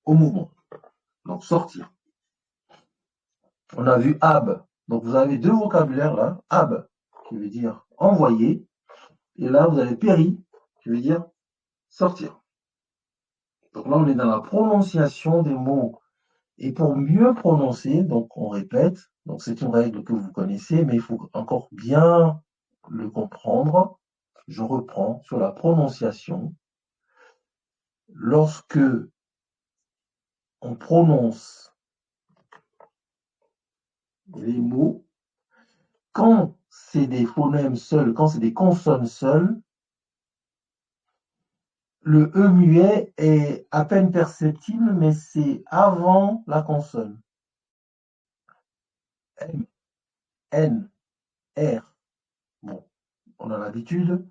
au mouvement. Donc sortir. On a vu ab. Donc vous avez deux vocabulaires là. Ab, qui veut dire envoyer. Et là, vous avez péri, qui veut dire sortir. Donc là, on est dans la prononciation des mots. Et pour mieux prononcer, donc on répète, donc c'est une règle que vous connaissez, mais il faut encore bien le comprendre. Je reprends sur la prononciation. Lorsque on prononce les mots, quand c'est des phonèmes seuls, quand c'est des consonnes seules, le E muet est à peine perceptible, mais c'est avant la consonne. M, N, R. Bon, on a l'habitude.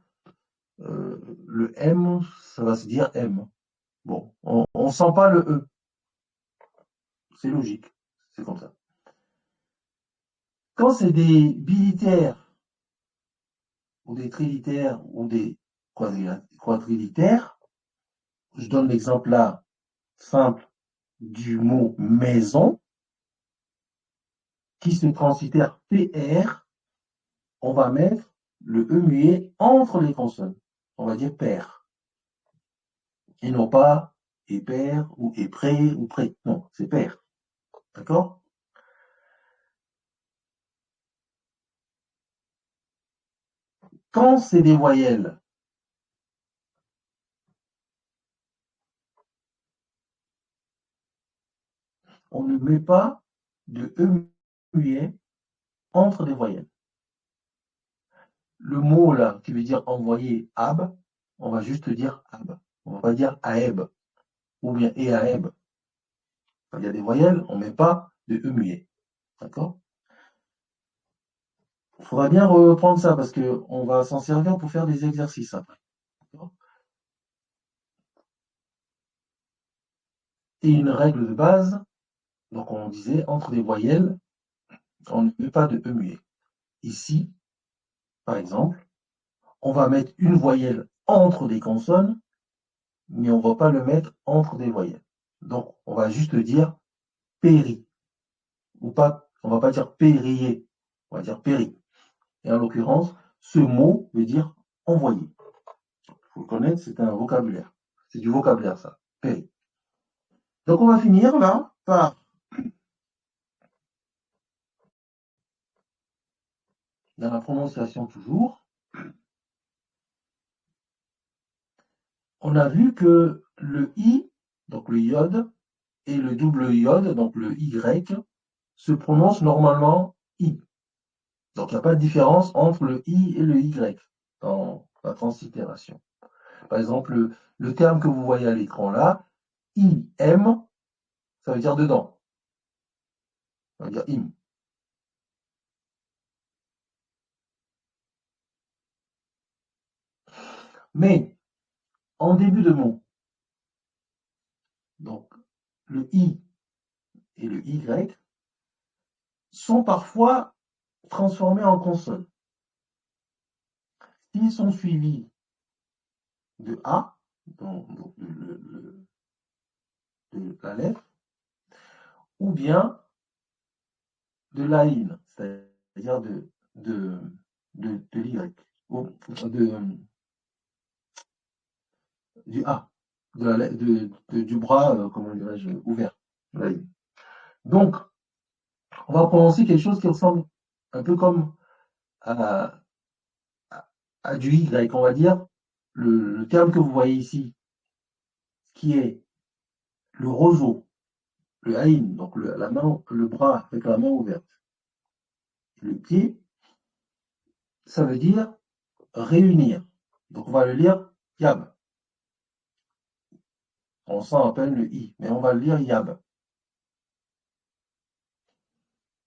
Le M, ça va se dire M. Bon, on ne sent pas le E. C'est logique. C'est comme ça. Quand c'est des bilitaires ou des trilitères ou des quadrilitères. Je donne l'exemple là simple du mot maison qui se translitère PR. On va mettre le E muet entre les consonnes. On va dire père. Et non pas épère ou épré ou pré. Non, c'est père. D'accord? Quand c'est des voyelles, on ne met pas de E muet entre des voyelles. Le mot là qui veut dire envoyer ab, on va juste dire ab. On va pas dire aeb ou bien eaeb. Quand il y a des voyelles, on ne met pas de E muet. D'accord? Il faudra bien reprendre ça parce qu'on va s'en servir pour faire des exercices après. Et une règle de base, donc on disait entre des voyelles, on ne met pas de E muet. Ici, par exemple, on va mettre une voyelle entre des consonnes, mais on ne va pas le mettre entre des voyelles. Donc, on va juste dire péri. Ou pas, on ne va pas dire périer, on va dire péri. Et en l'occurrence, ce mot veut dire envoyer. Il faut le connaître, c'est un vocabulaire. C'est du vocabulaire, ça. Péri. Donc, on va finir là par dans la prononciation toujours. On a vu que le I, donc le iode, et le double iode, donc le Y, se prononcent normalement I. Donc il n'y a pas de différence entre le I et le Y dans la translittération. Par exemple, le terme que vous voyez à l'écran là, IM, ça veut dire dedans. Ça veut dire im. Mais en début de mot, donc le I et le Y sont parfois transformés en consonnes. S'ils sont suivis de A, donc de la lettre, ou bien de l'AIN, c'est-à-dire de l'Y, ou du A, du bras, comment dirais-je, ouvert. L'AIN. Donc, on va prononcer quelque chose qui ressemble un peu comme à, à du Y, on va dire, le terme que vous voyez ici, qui est le roseau, le haïn, donc la main, le bras avec la main ouverte, le pied, ça veut dire réunir. Donc on va le lire yab. On sent à peine le i, mais on va le lire yab.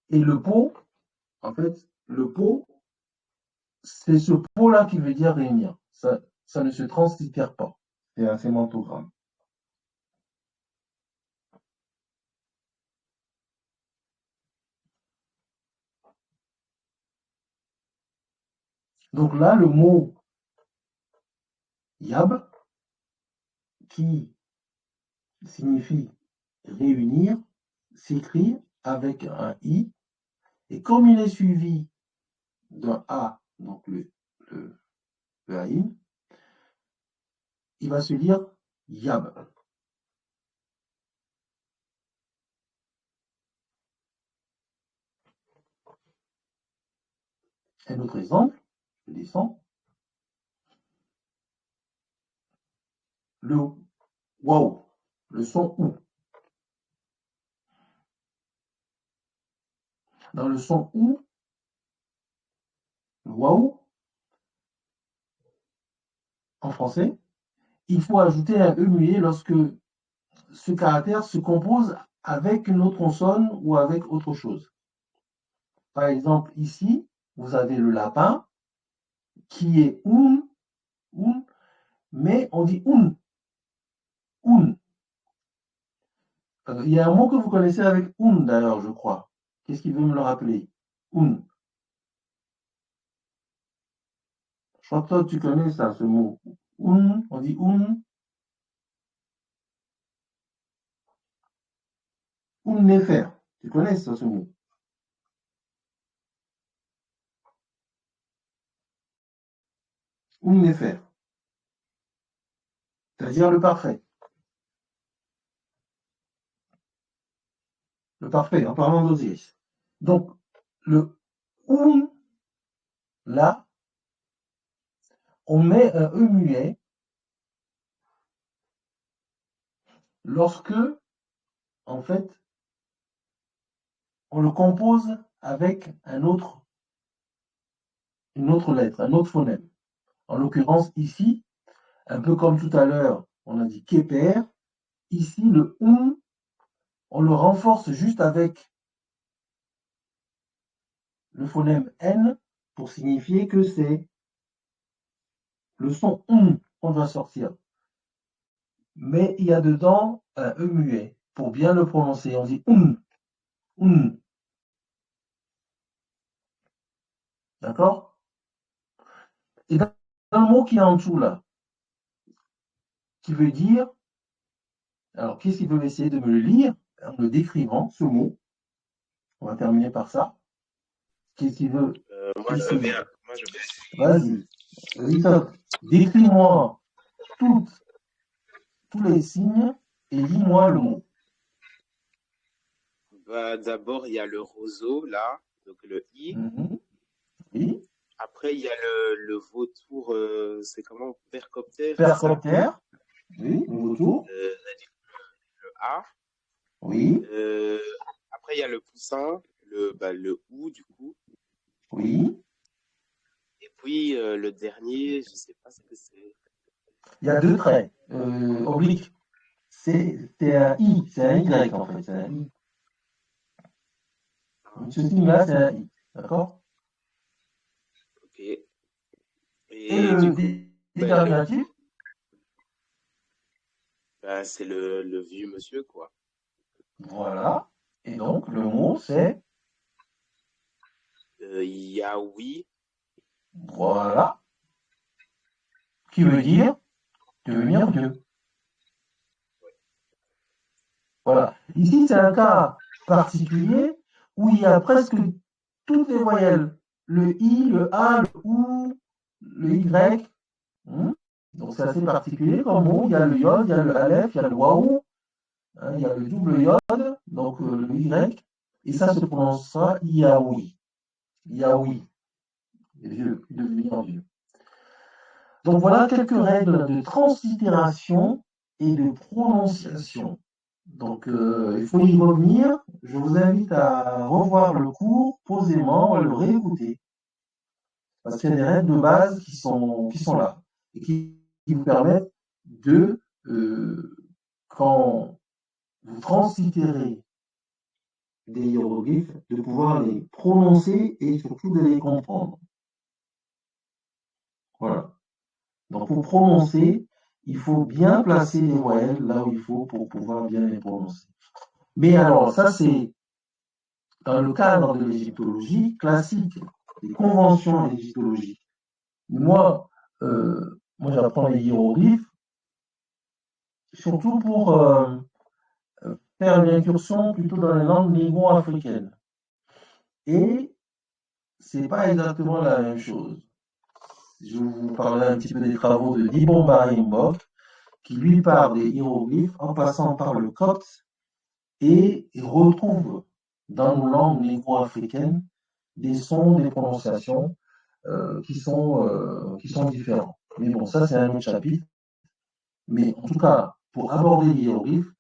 Et le pot, en fait, le pot, c'est ce pot-là qui veut dire réunir. Ça ne se translitère pas. C'est un sémantogramme. Donc là, le mot yab, qui signifie réunir, s'écrit avec un i, et comme il est suivi d'un a, donc le haïn, il va se lire yab. Un autre exemple, je descends. Le waouh, le son ou. Dans le son ou, le waouh, en français, il faut ajouter un e muet lorsque ce caractère se compose avec une autre consonne ou avec autre chose. Par exemple, ici, vous avez le lapin qui est un, mais on dit un. Il y a un mot que vous connaissez avec un d'ailleurs, je crois. Qu'est-ce qui veut me le rappeler? Un. Je crois que toi, tu connais ça, ce mot. On dit unnefer. Tu connais ça, ce mot? Unnefer. C'est-à-dire le parfait. Le parfait, en parlant d'Osiris. Donc, le là, on met un E muet lorsque, en fait, on le compose avec une autre lettre, un autre phonème. En l'occurrence, ici, un peu comme tout à l'heure, on a dit képer. Ici, le on le renforce juste avec le phonème N pour signifier que c'est le son qu'on doit sortir. Mais il y a dedans un E muet pour bien le prononcer. On dit D'accord? Et dans le mot qui est en dessous là, qui veut dire, alors qu'est-ce qu'il veut essayer de me le lire en le décrivant, ce mot? On va terminer par ça. Qu'est-ce qu'il veut Moi, je veux bien. Vas-y. Richard, décris-moi tous les signes et lis-moi le mot. Bah, d'abord, il y a le roseau, là, donc le I. Oui. Après, il y a le vautour, c'est comment? Percoptère. Percoptère. Oui, le vautour. Le A. Oui. Après, il y a le poussin, le OU, du coup. Oui. Et puis, le dernier, je sais pas ce que c'est. Il y a deux traits obliques. C'est un I, c'est un Y en fait, c'est un I. Ce signe-là, c'est un I. D'accord? Ok. Et le déterminatif, bah, c'est le vieux monsieur, quoi. voilà. Et donc, le mot, c'est Yaoui. voilà. Qui veut dire devenir Dieu. Voilà. Ici, c'est un cas particulier où il y a presque toutes les voyelles. Le I, le A, le OU, le Y. Donc, c'est assez particulier comme mot. Il y a le yod, il y a le aleph, il y a le waouh, il y a le double yod, donc le Y. Et ça se prononcera Yaoui. Yaoui. Vieux, devenir vieux. Donc, voilà quelques règles de translittération et de prononciation. Donc, il faut y revenir. Je vous invite à revoir le cours posément, à le réécouter. Parce qu'il y a des règles de base qui sont là et qui vous permettent de, quand vous translittérez des hiéroglyphes, de pouvoir les prononcer et surtout de les comprendre. Voilà. Donc, pour prononcer, il faut bien placer les voyelles là où il faut pour pouvoir bien les prononcer. Mais alors, ça, c'est dans le cadre de l'égyptologie classique, des conventions égyptologiques. Moi, j'apprends les hiéroglyphes surtout pour faire une incursion plutôt dans les langues négro-africaines. Et c'est pas exactement la même chose. Je vais vous parler un petit peu des travaux de Dibon Mbok, qui lui part des hiéroglyphes en passant par le copte et il retrouve dans nos langues négro-africaines des sons, des prononciations qui sont différents. Mais bon, ça c'est un autre chapitre. Mais en tout cas, pour aborder les hiéroglyphes,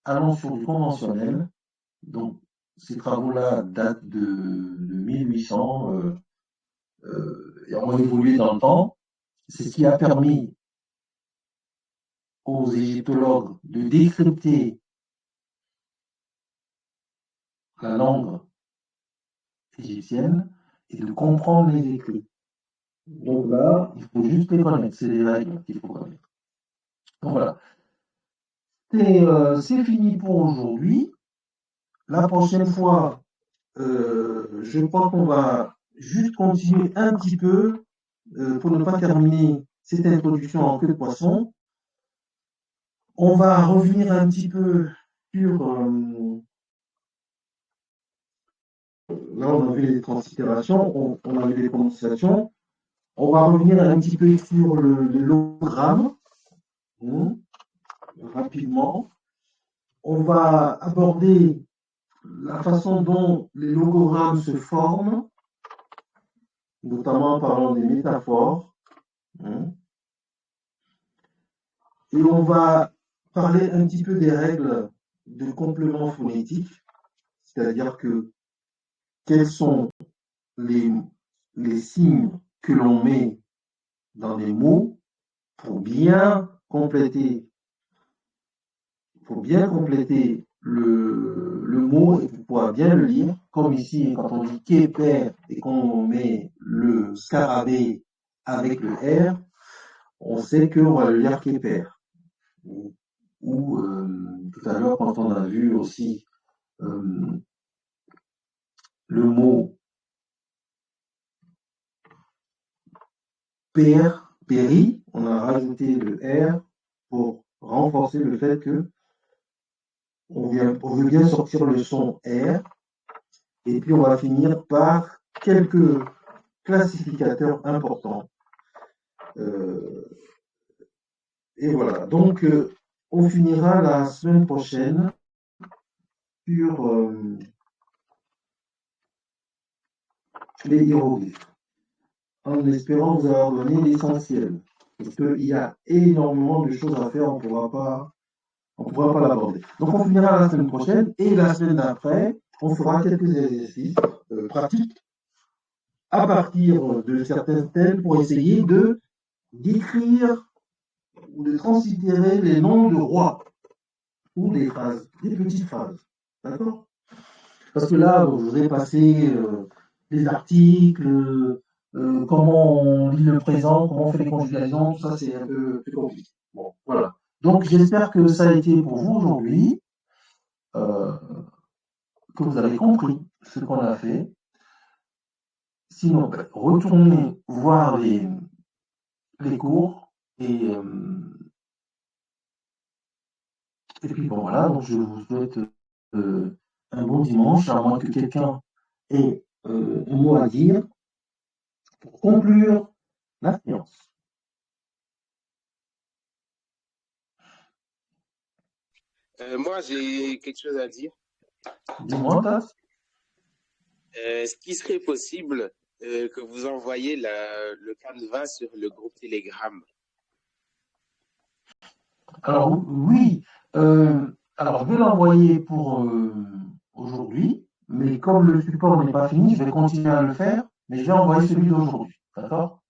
allons sur du conventionnel. Donc, ces travaux-là datent de 1800 et ont évolué dans le temps. C'est ce qui a permis aux égyptologues de décrypter la langue égyptienne et de comprendre les écrits. Donc là, il faut juste les connaître, c'est des règles qu'il faut connaître. Donc voilà. C'est fini pour aujourd'hui. La prochaine fois, je crois qu'on va juste continuer un petit peu pour ne pas terminer cette introduction en queue de poisson, on va revenir un petit peu sur, là on a vu les translittérations, on a vu les prononciations, on va revenir un petit peu sur le logogramme, hein, rapidement. On va aborder la façon dont les logogrammes se forment, notamment en parlant des métaphores, hein. Et on va parler un petit peu des règles de complément phonétique, c'est-à-dire que quels sont les, les signes que l'on met dans les mots pour bien compléter, le mot et pour pouvoir bien le lire, comme ici quand on dit qu'est père et qu'on met le scarabée avec le R, on sait qu'on va le lire qu'est père. Ou tout à l'heure quand on a vu aussi le mot père, péri, on a rajouté le R pour renforcer le fait que on veut bien sortir le son R, et puis on va finir par quelques classificateurs importants. Et voilà, donc on finira la semaine prochaine sur les hiéroglyphes, en espérant vous avoir donné l'essentiel. Parce qu'il y a énormément de choses à faire, on pourra pas l'aborder. Donc on finira la semaine prochaine, et la semaine d'après, on fera quelques exercices pratiques à partir de certains thèmes pour essayer de d'écrire ou de translittérer les noms de rois ou des phrases, des petites phrases. D'accord? Parce que là, je vous ai passé les articles, comment on lit le présent, comment on fait les conjugaisons, tout ça c'est un peu plus compliqué. Bon, voilà. Donc j'espère que ça a été pour vous aujourd'hui, euh, que vous avez compris ce qu'on a fait. Sinon, retournez voir les cours et puis bon voilà, donc je vous souhaite un bon dimanche, à moins que quelqu'un ait un mot à dire pour conclure la séance. Moi, j'ai quelque chose à dire. Dis-moi, Tass. Est-ce qu'il serait possible que vous envoyiez le canevas sur le groupe Telegram? Alors oui, alors je vais l'envoyer pour aujourd'hui, mais comme le support n'est pas fini, je vais continuer à le faire, mais je vais envoyer celui d'aujourd'hui, d'accord?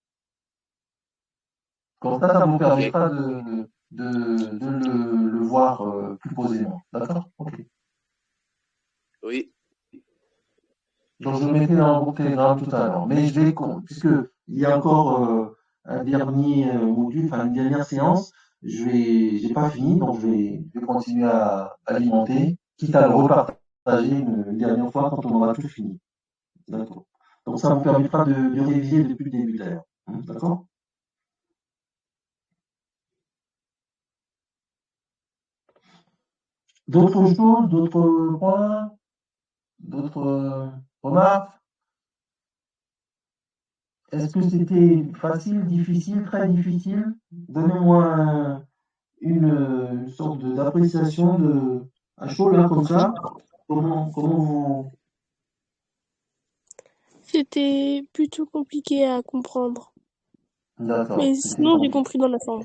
Comme ça vous permettra de le voir plus posément, d'accord? Ok. Oui. Donc je le mettrai dans le groupe Telegram tout à l'heure, mais je vais, puisque il y a encore un dernier module, enfin une dernière séance, j'ai pas fini, donc je vais continuer à alimenter, quitte à le repartager une dernière fois quand on aura tout fini. D'accord. Donc ça vous permettra de réviser depuis le début d'ailleurs. D'accord? D'autres choses, d'autres points, d'autres remarques? Est-ce que c'était facile, difficile, très difficile? Donnez-moi une sorte d'appréciation à chaud là comme ça. Comment vous. C'était plutôt compliqué à comprendre. D'accord, Mais sinon, j'ai compris dans la forme.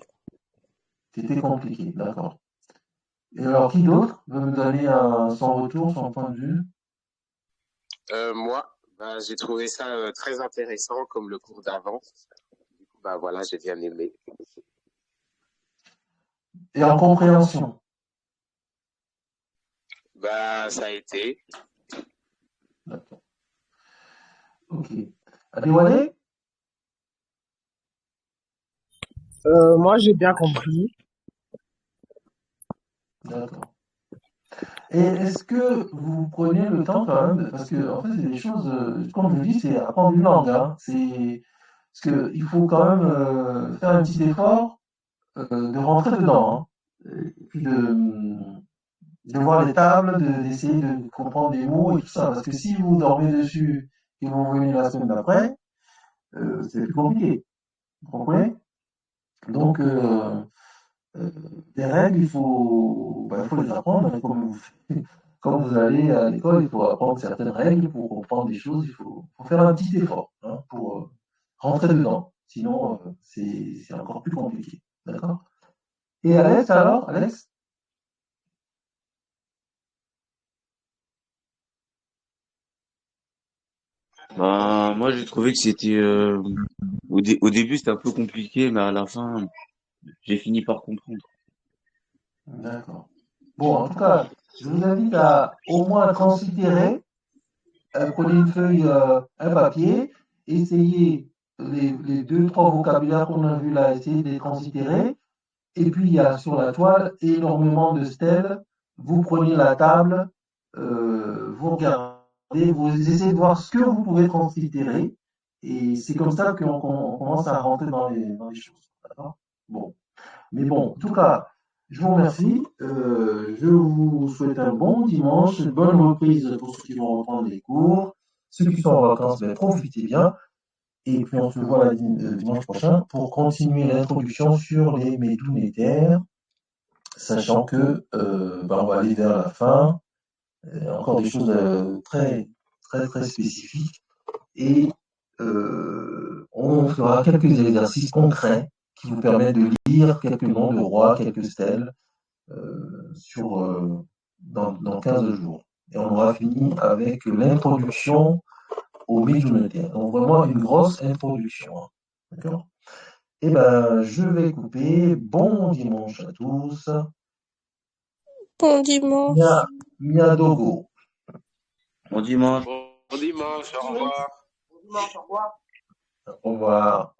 c'était compliqué, d'accord. Et alors, qui d'autre veut me donner son retour, son point de vue? Moi, j'ai trouvé ça très intéressant comme le cours d'avant. Du coup, voilà, j'ai bien aimé. Et en compréhension? Ça a été. D'accord. Ok. Adéwalé? Moi, j'ai bien compris. D'accord. Et est-ce que vous prenez le temps quand même, parce que en fait c'est des choses, comme je dis, c'est apprendre une langue, hein. Parce que il faut quand même faire un petit effort de rentrer dedans, hein, et puis de voir les tables, d'essayer de comprendre des mots et tout ça. Parce que si vous dormez dessus et vous revenez la semaine d'après, c'est plus compliqué. Vous comprenez? Donc, euh, des règles, il faut les apprendre, hein, comme vous allez à l'école, il faut apprendre certaines règles pour comprendre des choses, faut faire un petit effort, hein, pour rentrer dedans. Sinon, c'est encore plus compliqué. D'accord? Et Alex, alors, Alex? Ben, moi, j'ai trouvé que c'était, au début, c'était un peu compliqué, mais à la fin, j'ai fini par comprendre. D'accord. Bon, en tout cas, je vous invite à au moins translittérer. Prenez une feuille, un papier, essayez les deux, trois vocabulaires qu'on a vus là, essayez de les translittérer. Et puis, il y a sur la toile énormément de stèles. Vous prenez la table, vous regardez, vous essayez de voir ce que vous pouvez translittérer. Et c'est comme ça qu'on commence à rentrer dans les choses. D'accord? Bon. Mais bon, en tout cas, je vous remercie. Je vous souhaite un bon dimanche, une bonne reprise pour ceux qui vont reprendre les cours. Ceux qui sont en vacances, ben, profitez bien. Et puis on se voit dimanche prochain pour continuer l'introduction sur les médounétaires, sachant que ben, on va aller vers la fin. Encore des choses très spécifiques. Et on fera quelques exercices concrets qui vous permettent de lire quelques noms de rois, quelques stèles sur, dans 15 jours. Et on aura fini avec l'introduction au Méditerranée. Donc vraiment une grosse introduction, hein. D'accord? Eh ben, je vais couper. Bon dimanche à tous. Bon dimanche. Mia, Mia Dogo. Bon dimanche. Bon dimanche, au revoir. Au revoir.